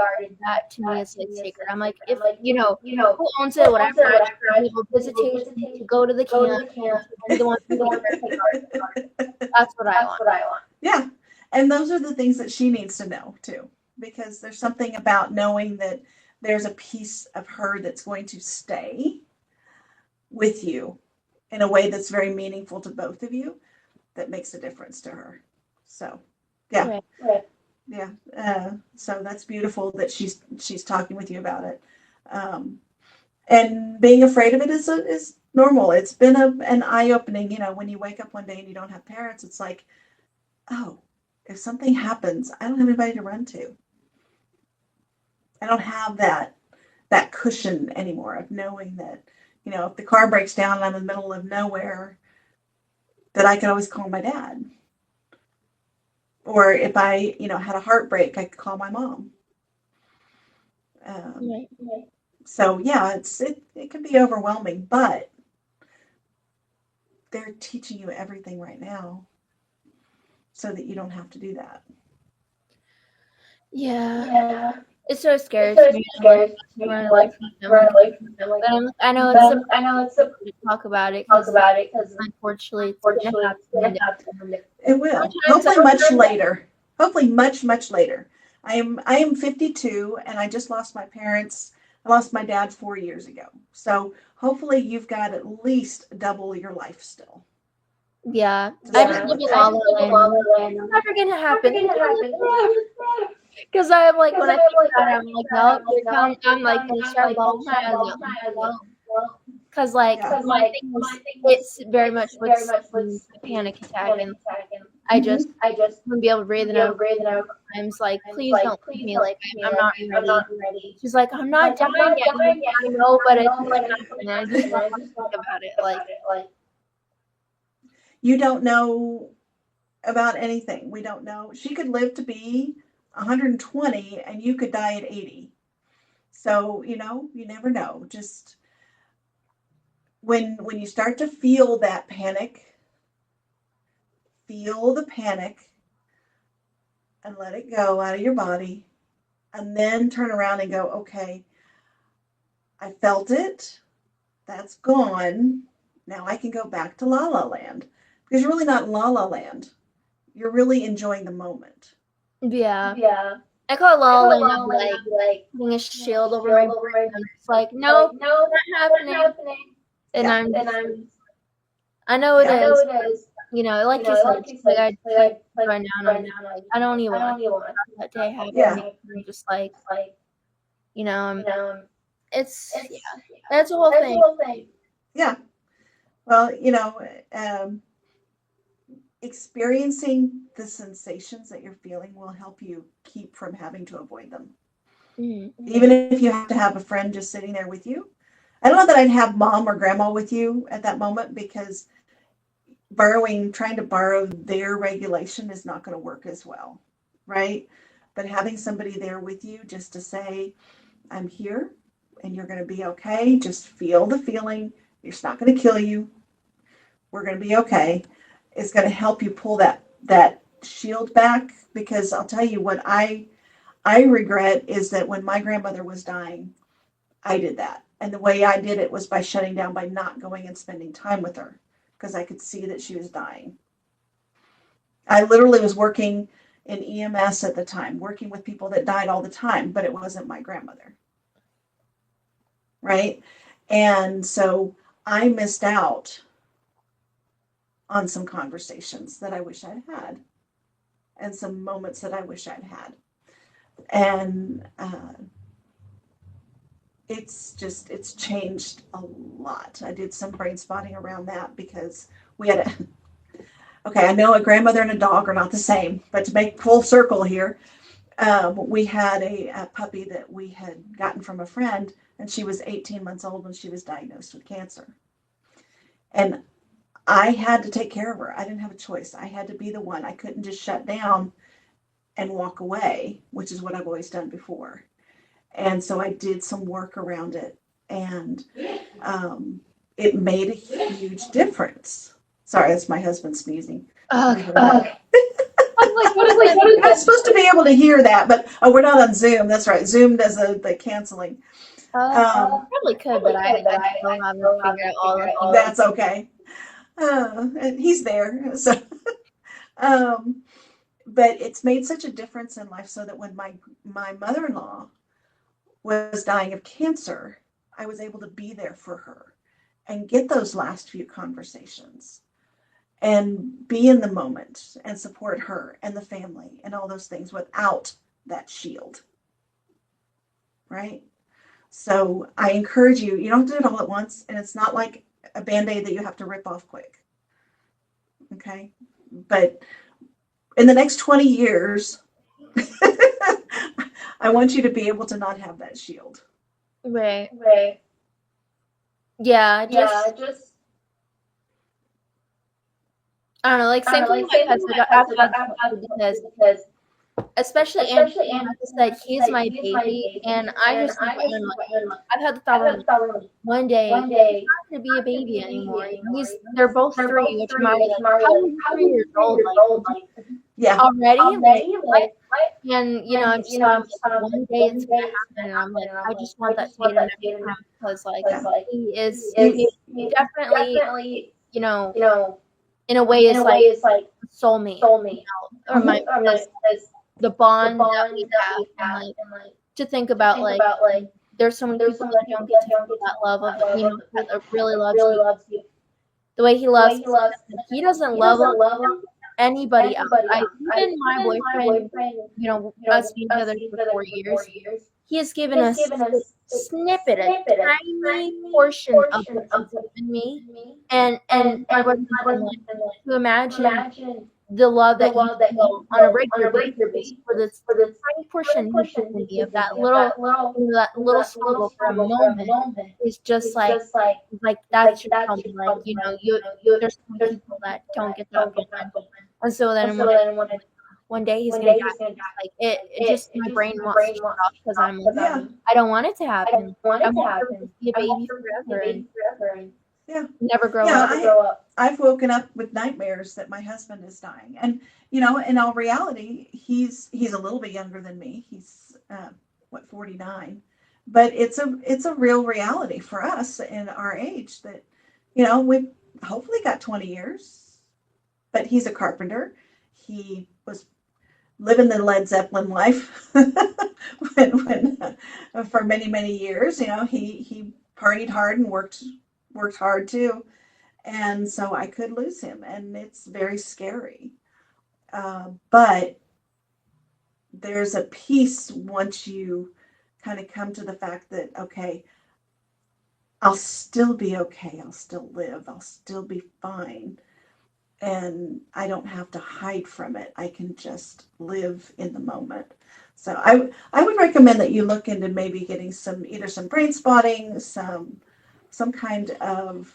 That to me is like sacred. I'm like, if who owns it, whatever, I just want to have visitation to go to the camp, to be the one to take care of the garden. That's what I want. Yeah. And those are the things that she needs to know too, because there's something about knowing that there's a piece of her that's going to stay with you in a way that's very meaningful to both of you that makes a difference to her. So, yeah. Yeah. So that's beautiful that she's talking with you about it. And being afraid of it is normal. It's been an eye opening. When you wake up one day and you don't have parents, it's like, oh, if something happens, I don't have anybody to run to. I don't have that cushion anymore of knowing that, if the car breaks down and I'm in the middle of nowhere, that I could always call my dad. Or if I, had a heartbreak, I could call my mom. Right. So yeah, it can be overwhelming, but they're teaching you everything right now so that you don't have to do that. Yeah. It so scares me. I'm like, run away from them. But I know it's so to talk about it because unfortunately it's going to happen one day. It will. Hopefully much later. Hopefully much later. I am 52 and I just lost my parents. I lost my dad 4 years ago. So hopefully you've got at least double your life still. Yeah. I just live in La La Land. It's never going to happen. Because I'm like, when I think about it, I'm like, no, I'm like going to start bawling my eyes out. Because like my thing is, it's very much what's a panic attack, and I just wouldn't be able to breathe, and times like, please don't leave me, like I'm not ready. She's like, I'm not dying yet. I'm like, I know, but it's not happening. I just don't want to think about it. Like, you don't know about anything. We don't know. She could live to be 120 and you could die at 80. So, you never know. Just when you start to feel that panic, feel the panic and let it go out of your body, and then turn around and go, okay, I felt it. That's gone. Now I can go back to La La Land. Because you're really not in La La Land. You're really enjoying the moment. yeah. I call it La La Land of like putting a shield over my brain. I'm just like, nope, not happening. And I know it is. Like you said, like I type right now, and I don't even want that day happen. Yeah. I'm just like, it's that's the whole thing. Yeah. Well, experiencing the sensations that you're feeling will help you keep from having to avoid them. Mm-hmm. Even if you have to have a friend just sitting there with you. I don't know that I'd have mom or grandma with you at that moment, because trying to borrow their regulation is not going to work as well, right? But having somebody there with you just to say, I'm here and you're going to be okay. Just feel the feeling. It's not going to kill you. We're going to be okay. It's going to help you pull that shield back, because I'll tell you what I regret is that when my grandmother was dying, I did that. And the way I did it was by shutting down, by not going and spending time with her, because I could see that she was dying. I literally was working in EMS at the time, working with people that died all the time, but it wasn't my grandmother. right? And so I missed out on some conversations that I wish I'd had and some moments that I wish I'd had. And it's changed a lot. I did some brain spotting around that because we had okay, I know a grandmother and a dog are not the same, but to make full circle here, we had a puppy that we had gotten from a friend, and she was 18 months old when she was diagnosed with cancer. And I had to take care of her. I didn't have a choice. I had to be the one. I couldn't just shut down and walk away, which is what I've always done before. And so I did some work around it, and it made a huge difference. Sorry, that's my husband sneezing. Okay. I'm like, what is that? You're not supposed to be able to hear that, but we're not on Zoom. That's right. Zoom does the canceling. Probably could, but I still haven't figured out all the things. That's okay. And he's there. So, but it's made such a difference in life so that when my mother-in-law was dying of cancer, I was able to be there for her and get those last few conversations and be in the moment and support her and the family and all those things without that shield. Right? So I encourage you, you don't do it all at once, and it's not like a Band-Aid that you have to rip off quick. Okay? But in the next 20 years, I want you to be able to not have that shield. Right. Yeah, just I don't know, like same thing with my pets. Like, I've had because especially Andrew, like I said, he's my baby, and I just think, I don't know, I've had the thought of one day he's not going to be a baby anymore. They're both 3, which I'm already like, how are you 3 years old? Like, Yeah. already? Like, what? And, I'm just one day it's going to happen, and I'm like, I just want that to be the next time because, like, he definitely, in a way, is like soulmate, or my the bond that we have, and like to think about, like there's so many people that don't get to feel that love of that really loves you the way he loves us. He doesn't love anybody else. Even my boyfriend, us being together for 4 years, he has given us a snippet, a tiny portion of what he's given me, and my boyfriend, like, to imagine the love that you feel on a regular basis for this tiny portion he's given me of that little sparkle for a moment is just like that's your something. Like, there's so many people that don't get that feeling. And so then one day he's gonna die. Like it just, my brain wants to shut off because I'm like, I don't want it to happen. I want her to be a baby forever and never grow up. I've woken up with nightmares that my husband is dying, and in all reality, he's a little bit younger than me. He's 49, but it's a real reality for us in our age that we've hopefully got 20 years. But he's a carpenter. He was living the Led Zeppelin life when for many years. He partied hard and worked hard too, and so I could lose him, and it's very scary. But there's a peace once you kind of come to the fact that, okay, I'll still be okay. I'll still live. I'll still be fine. And I don't have to hide from it. I can just live in the moment. So I would recommend that you look into maybe getting either some brain spotting, some kind of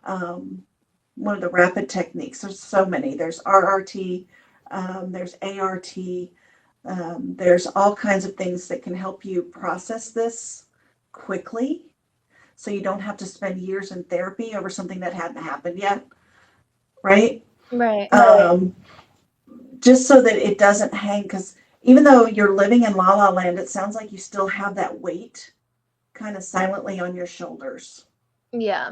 one of the rapid techniques. There's so many. There's RRT, there's ART, there's all kinds of things that can help you process this quickly, so you don't have to spend years in therapy over something that hadn't happened yet. Right? Just so that it doesn't hang, because even though you're living in la la land, it sounds like you still have that weight kind of silently on your shoulders. Yeah.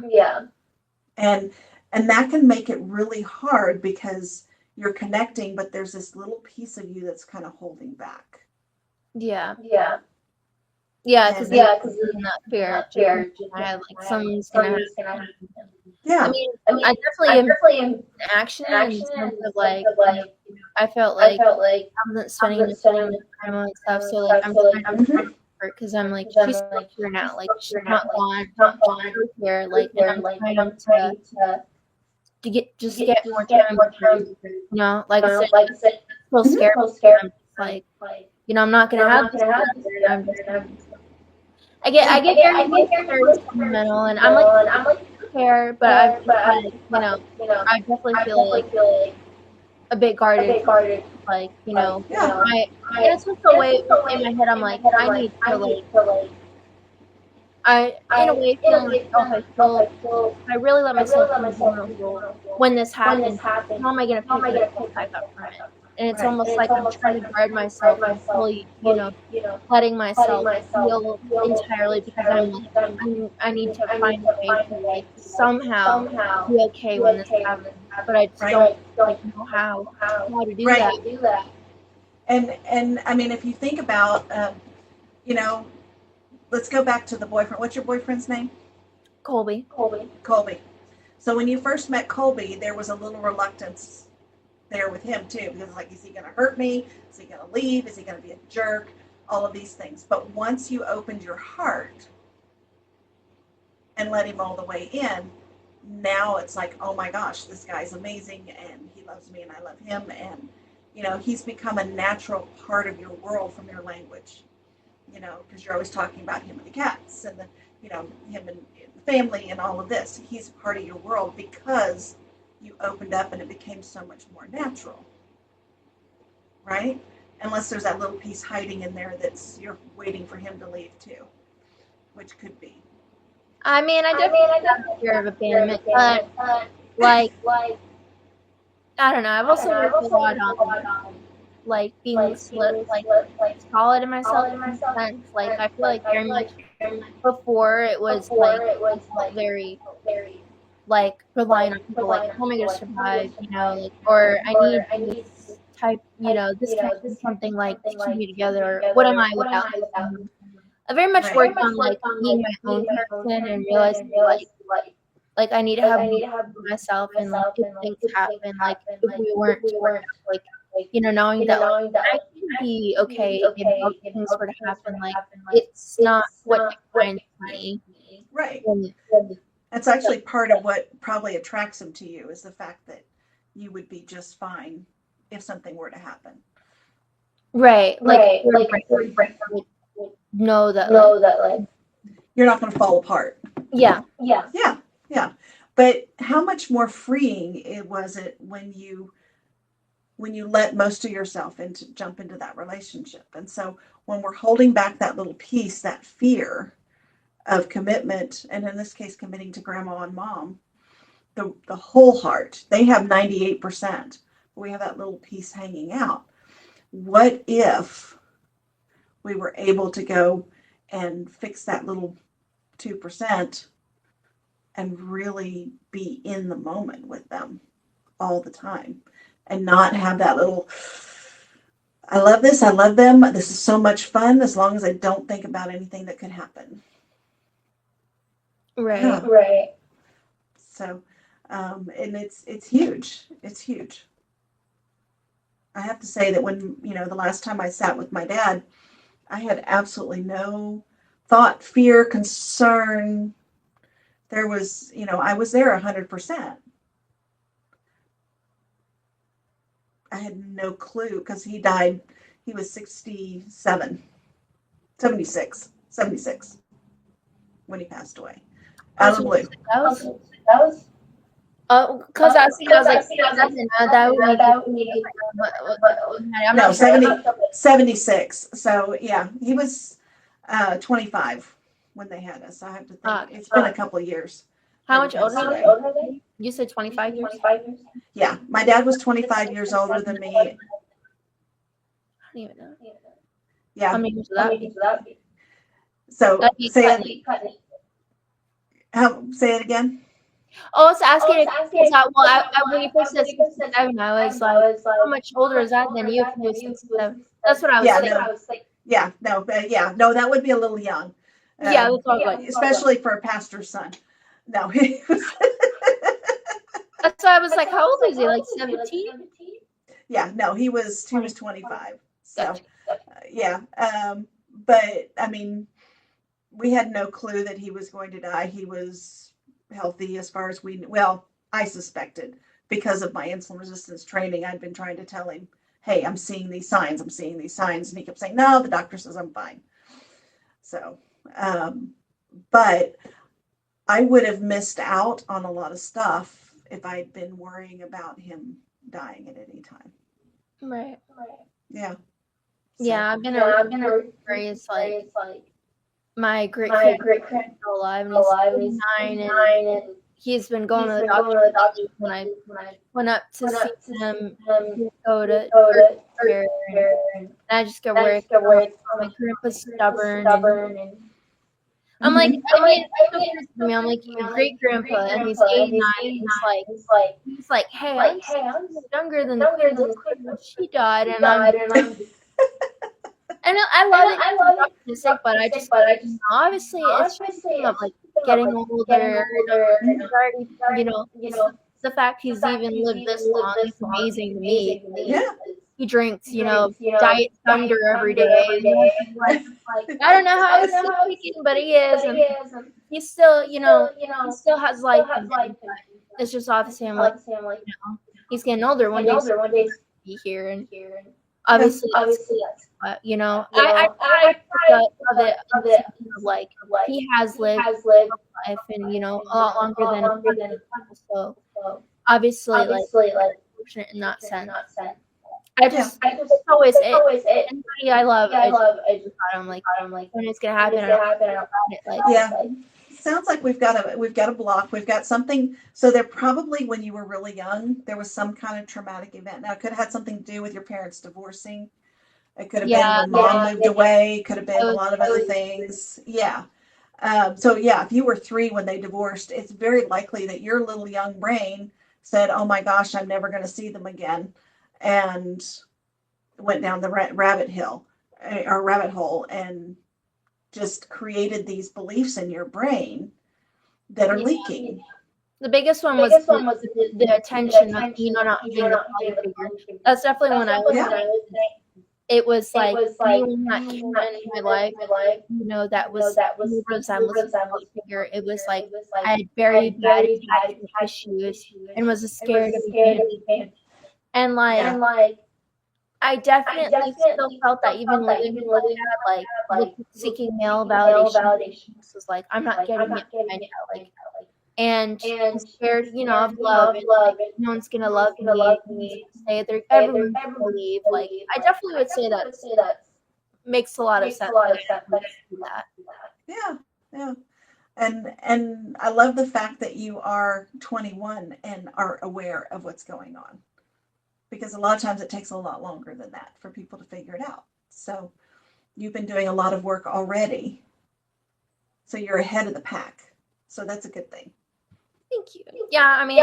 And that can make it really hard because you're connecting, but there's this little piece of you that's kind of holding back. Yeah. Yeah, And because in that fear, just in my head, like something's gonna happen to him. I yeah, mean, I definitely am in action in the sense of like, I felt like I wasn't spending enough time with grandma and stuff, so like I'm trying to mhm, because I'm like she's still here now, like she's not gone, she's still here, like, and I'm trying to get more time with her, like I said, still mhm, scared. I'm just like, I'm not gonna have this forever, and I'm just I get very very sentimental, and I'm like care, but I'm just like, I definitely feel like a bit guarded, like, yeah, I and it's also a way in my head, I'm like, I need to like I in a way feeling like, oh, if I really let myself be vulnerable when this happens, how am I gonna pick myself back up from it? And it's right, almost like I'm trying to guard myself from fully, letting myself heal entirely because I'm like, I need to find a way to like somehow be okay when this happens, but I just right, don't like know how to do right. that. And I mean, if you think about, you know, let's go back to the boyfriend. What's your boyfriend's name? Colby. Colby. So when you first met Colby, there was a little reluctance there with him too, because like, is he going to hurt me? Is he going to leave? Is he going to be a jerk? All of these things. But once you opened your heart and let him all the way in, now it's like, oh my gosh, this guy's amazing and he loves me and I love him. And, he's become a natural part of your world from your language, because you're always talking about him and the cats and him and the family and all of this. He's part of your world because you opened up and it became so much more natural, right? Unless there's that little piece hiding in there that's you're waiting for him to leave too, which could be. I mean, I definitely have a fear of abandonment, but like I don't know. I've also worked a lot on like being like solid in myself in a sense. Like I feel like very much before it was like I felt very like relying on people like how am I gonna survive, like or I need this type of something like to keep me together or what am I without this? I very much Right. worked on like being my own person and realizing like I need to have more for myself and like if things happen, like if we weren't to work out, like knowing that like I can be okay if all these things were to happen, like it's not what defines me. Right. And, That's actually part of what probably attracts him to you is the fact that you would be just fine if something were to happen. right. Like know that like You're not going to fall apart. yeah. Yeah, yeah. But how much more freeing was it when you let most of yourself jump into that relationship? And so when we're holding back that little piece, that fear of commitment, and in this case, committing to grandma and mom, the whole heart, they have 98%. We have that little piece hanging out. What if we were able to go and fix that little 2% and really be in the moment with them all the time and not have that little, I love this, I love them, this is so much fun as long as I don't think about anything that could happen. Right. Yeah. So, and it's huge. It's huge. I have to say that when, the last time I sat with my dad, I had absolutely no thought, fear, concern. There was, I was there 100%. I had no clue because he died, he was 67, 76 when he passed away. Out of the blue. That was because I was like 7. That would make it different. I'm No, not sure. 76. So yeah, he was 25 when they had us. I have to think. It's been a couple of years. How much older are they? You said 25 years? Yeah, my dad was 25 years older than me. I don't even know. Yeah. How many years would that be? So say cutting it. Say it again. Oh, I was asking when you first said 67, I was like, how much older is that than you if you were 67? That's what I was Yeah, thinking. no. Yeah, no, that would be a little young. Yeah, that's what I was like. Especially for a pastor's son. No, he was. That's why I was like, how old is he? Like 17? Yeah, no, he was 25. So, Gotcha. yeah. But I mean, we had no clue that he was going to die. He was healthy as far as I suspected because of my insulin resistance training. I'd been trying to tell him, hey, I'm seeing these signs. I'm seeing these signs. And he kept saying, no, the doctor says I'm fine. So, but I would have missed out on a lot of stuff if I'd been worrying about him dying at any time. Right. Yeah. So, yeah, I've been a it's like my great grandfather is still alive and he's 89 and he's been going to the doctor when I went up to see him. He'd go to urgent care and I just get worried. My grandpa's stubborn and I'm like, I mean, it's so crazy to me. I'm like, your great grandpa, and he's 89. And he's like, hey, I'm younger than the queen when she died, and I'm, and I love it. I'm optimistic, but I just, obviously, it's just a thing of like getting older, and he's already, the fact he's even lived this long is amazing to me. yeah. He drinks, Diet Thunder every day. And like, I don't know how he's still kicking, but he is, and he's still, he still has life in him. It's just obviously, I'm like, he's getting older. One day he's going to be here, and obviously, but I of it, like he has lived life, and a lot longer than other people. So obviously, like fortunate in that sense. I just it's always it. Anybody I love, I'm like, when it's gonna happen, I don't about it. Like, yeah. Sounds like we've got a block. We've got something. So there probably, when you were really young, there was some kind of traumatic event. Now, it could have had something to do with your parents divorcing. It could have been when mom moved away. It could have been a lot of other things. Yeah. So yeah, if you were 3 when they divorced, it's very likely that your little young brain said, "Oh my gosh, I'm never going to see them again," and went down the rabbit hole and just created these beliefs in your brain that are leaking. The biggest one was the attention of not being the father figure. That's definitely when I was. It was like anyone that came into my life, that was resembles a father figure. It was like I had very bad attachment issues and was scared of being, and like I definitely still felt that even living with my dad, like seeking male validation. This was like, I'm not getting it from my dad, and I'm scared, of love, and like no one's gonna love me. No one's gonna say there. Everyone's gonna leave. Like I definitely would say that makes a lot of sense. That. Yeah. And I love the fact that you are 21 and are aware of what's going on, because a lot of times it takes a lot longer than that for people to figure it out. So you've been doing a lot of work already. So you're ahead of the pack. So that's a good thing. Thank you. Yeah, I mean,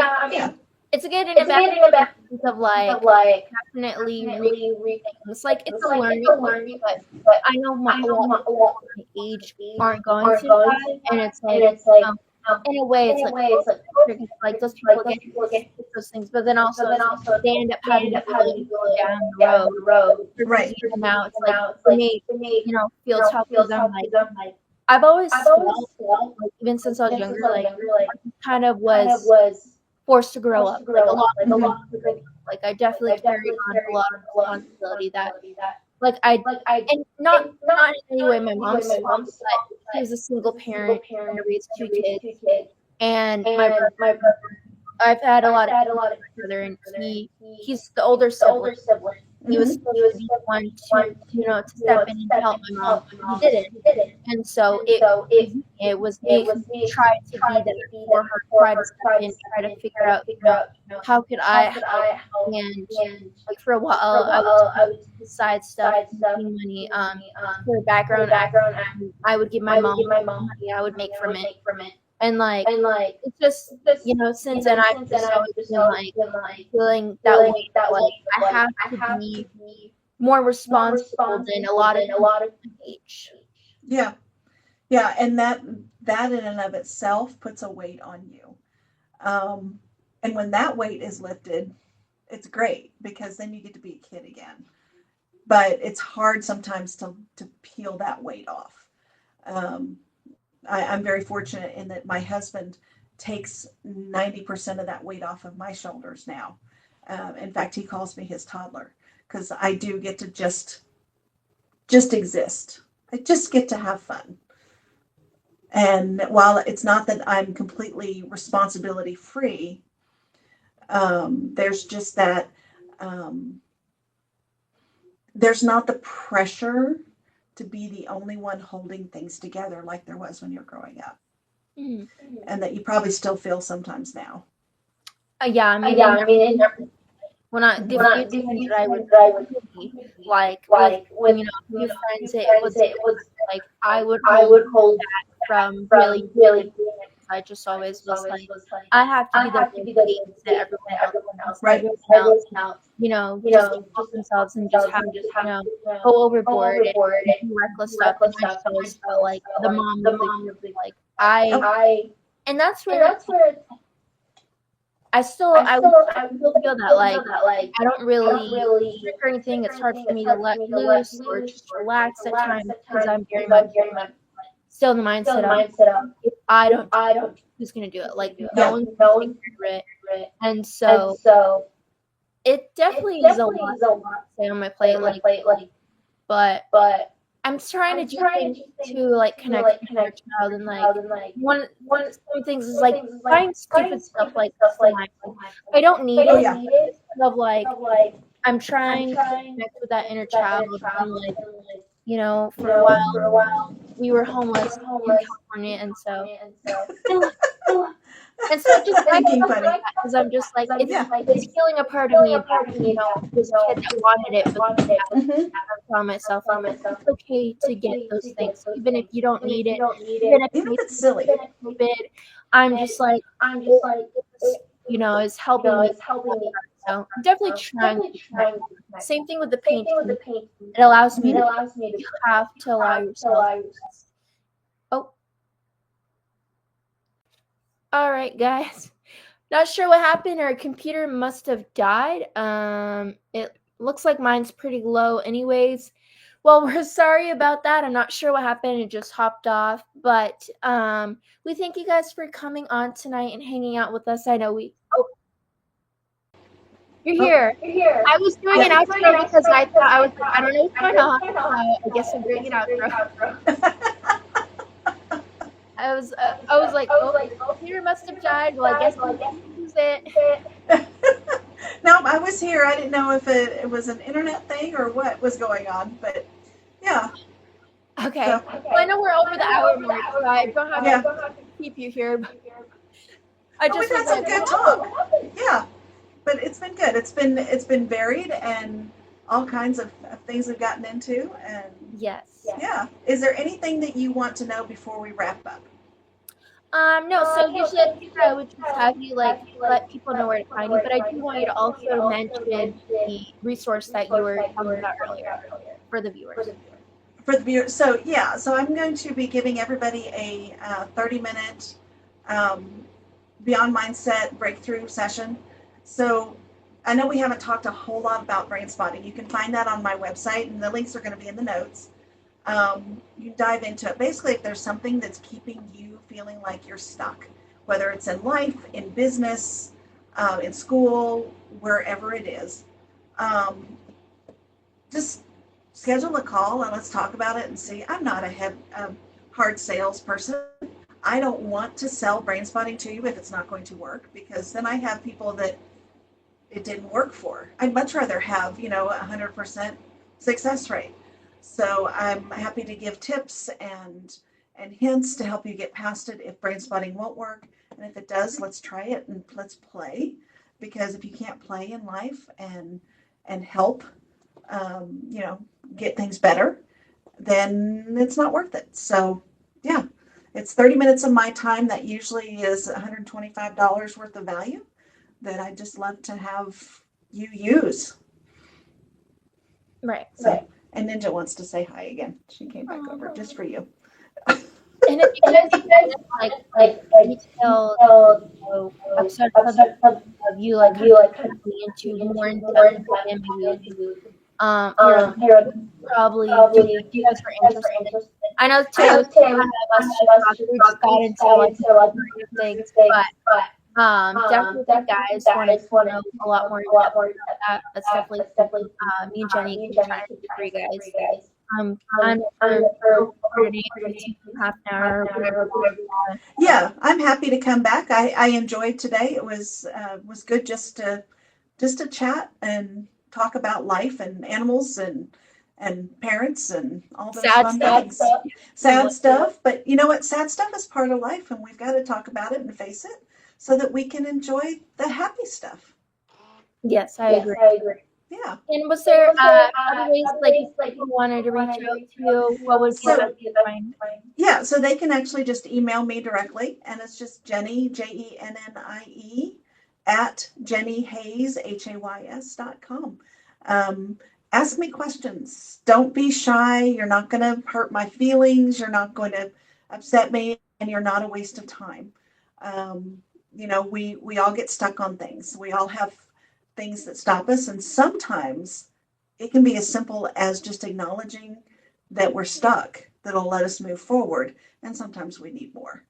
it's a good and a bad of like definitely reading things. Like it's a learning, but I know a lot of people my age aren't going to die, and it's like in a way, it's like those people get those things, but then also they end up having to go down the road, right? Them out. It's like for me, feel tough because I'm like I've always felt like even since I was younger, like I kind of was forced to grow up, like a lot. Like I definitely carried on a lot of responsibility that. Like and not in any way my mom's fault, but she was a single parent and raised 2 kids, and my brother. I've had a lot of brother, and he's the older sibling. He was supposed to be one to step in and help my mom, but he didn't. And so it was me who tried to be there for her, try to step in, try to figure out, how could I help? And like for a while, I was side stuff, making money, for background acting. I would give my mom money I would make from it. And like it's just since then I've just always been like feeling that way, like I have to be more responsible than a lot of people my age. Yeah. Yeah. And that in and of itself puts a weight on you. And when that weight is lifted, it's great because then you get to be a kid again. But it's hard sometimes to peel that weight off. Um, I'm very fortunate in that my husband takes 90% of that weight off of my shoulders now. In fact, he calls me his toddler because I do get to just exist. I just get to have fun. And while it's not that I'm completely responsibility free, there's just that um, there's not the pressure to be the only one holding things together like there was when you're growing up, Mm-hmm. and that you probably still feel sometimes now. Yeah, I mean, when the few times that I would be, like with a few friends, it was like I would hold back from really doing it. I just always was like, I have to be the one to that everyone else thinks that Right. everyone else, just help themselves and just have to, go overboard and do reckless stuff. And I just always felt like the mom of the group. Like and that's where I would still feel that like I don't really drink or anything. It's hard for me to let loose or just relax at times because I'm very much still in the mindset of if I don't do it, who's gonna do it? Like no one's gonna take care of it. And so it definitely is a lot to say on my plate, but I'm trying to do things to like connect with my child and like some things is like buying stupid stuff like slime. I don't need Oh it, yeah. but it's kind of like I'm trying to connect with that inner child and like, for a while we were homeless in California and so I just buy Thinking stuff like funny. that because I'm just like Yeah. it's healing a part of me that was a kid that wanted it but Mm-hmm. I tell myself like it's okay to get those things even if you don't need it, even if Even if it's it's silly. stupid. I'm just like it, it's, is helping me. So I'm definitely trying to connect. Same thing with the painting. It allows me to. You have to allow yourself. Oh, all right, guys. Not sure what happened. Our computer must have died. It looks like mine's pretty low, anyways. Well, we're sorry about that. I'm not sure what happened. It just hopped off. But we thank you guys for coming on tonight and hanging out with us. I know you're here. I was doing an outro because I thought I was like, I don't know what's going on. So I guess I'm doing an outro. I was like, oh, computer must have died. Well, I guess we can use it. No, I was here. I didn't know if it was an internet thing or what was going on, but yeah. Okay. So, Well, I know we're over the hour mark, so I don't have to keep you here. But I just we've had some good talk. Yeah, but it's been good. It's been varied and all kinds of things we've gotten into. And yes. Yeah. Is there anything that you want to know before we wrap up? No. So usually I would just have you like let people know where to find you, but I do want you to also mention the resource that you were talking about earlier for the viewers. For the viewers, so yeah, so I'm going to be giving everybody a 30-minute Beyond Mindset breakthrough session. So I know we haven't talked a whole lot about Brainspotting. You can find that on my website, and the links are going to be in the notes. You dive into it. Basically, if there's something that's keeping you feeling like you're stuck, whether it's in life, in business, in school, wherever it is, just schedule a call and let's talk about it and see. I'm not a hard salesperson. I don't want to sell Brainspotting to you if it's not going to work, because then I have people that it didn't work for. I'd much rather have, 100% success rate. So I'm happy to give tips and hints to help you get past it if Brainspotting won't work. And if it does, let's try it and let's play. Because if you can't play in life and help, get things better, then it's not worth it. So yeah, it's 30 minutes of my time. That usually is $125 worth of value that I just love to have you use. Right. So, and Ninja wants to say hi again. She came back over just for you. And if you guys like detailed episode of you like kind of looking into more in depth and maybe here probably do if you guys are interested. I know today was kind of us just talking, we just got into like things, but definitely if you guys want to know a lot more in depth about that, that's definitely something me and Jenny can try to do for you guys. I'm for today, half an hour, whatever. Yeah, I'm happy to come back. I enjoyed today. It was good just to chat and talk about life and animals and parents and all those fun things. Sad stuff, but you know what? Sad stuff is part of life, and we've got to talk about it and face it so that we can enjoy the happy stuff. Yes, I agree. Yeah. And was there other ways like if people wanted to reach out to you, what would be the best way to find? Yeah, so they can actually just email me directly, and it's just Jennie, JENNIE, at JennieHays, HAYS.com. Ask me questions. Don't be shy. You're not going to hurt my feelings. You're not going to upset me, and you're not a waste of time. We all get stuck on things. We all have things that stop us, and sometimes it can be as simple as just acknowledging that we're stuck that'll let us move forward, and sometimes we need more.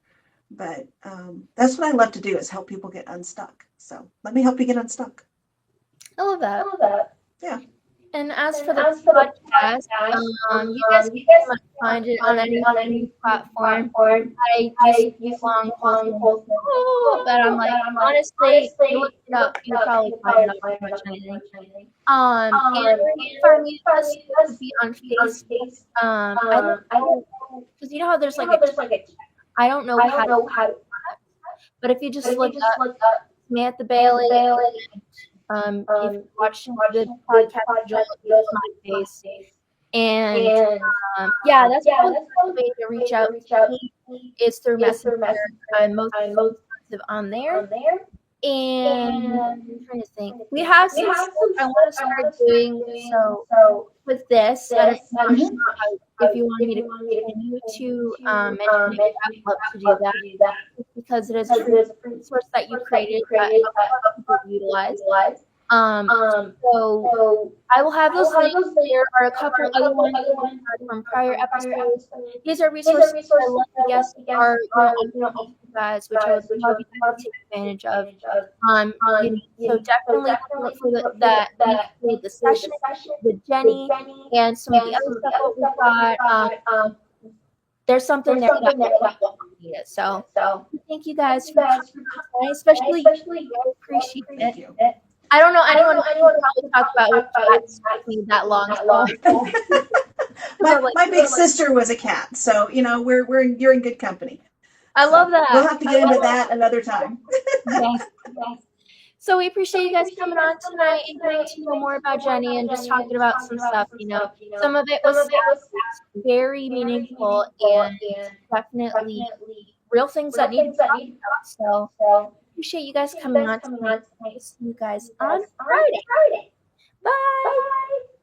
But that's what I love to do, is help people get unstuck. So let me help you get unstuck. I love that. Yeah. And as for the podcast, you guys can pretty much find it on any platform. I use long post, but I'm like, honestly, you look it up, you probably find it on pretty much anything. And for me, this would be on Facebook. I don't know, because you know how there's like I don't know how to, but if you just look up Samantha Bailey, if you watch the podcast, you'll look at my face. And yeah, that's probably the way to reach out to me is through Messenger. I'm most responsive on there. And I'm trying to think. We have some stuff I want to start doing. So with this, and I'm not sure if you want me to continue to mention it, I'd love to do that because it is a free resource that you created that people utilize. So I will have those links. There are a couple other ones from prior episodes. These are resources I love to guess are you guys, which I would love you guys to take advantage of. So definitely look for that link for the session with Jenny and some of the other stuff that we've got. There's something there that need it. So thank you guys for coming tonight, especially you. I appreciate it. I don't know anyone who can probably talk about which cats me that long. My big sister was a cat, so you're in good company. I love that. We'll have to get into that another time. Yes. So we appreciate you guys coming on tonight and getting to know more about Jenny and just talking about some stuff. Some of it was very meaningful and definitely real things that need to be talked about. So appreciate you guys coming on tonight. See you guys on Friday. Bye.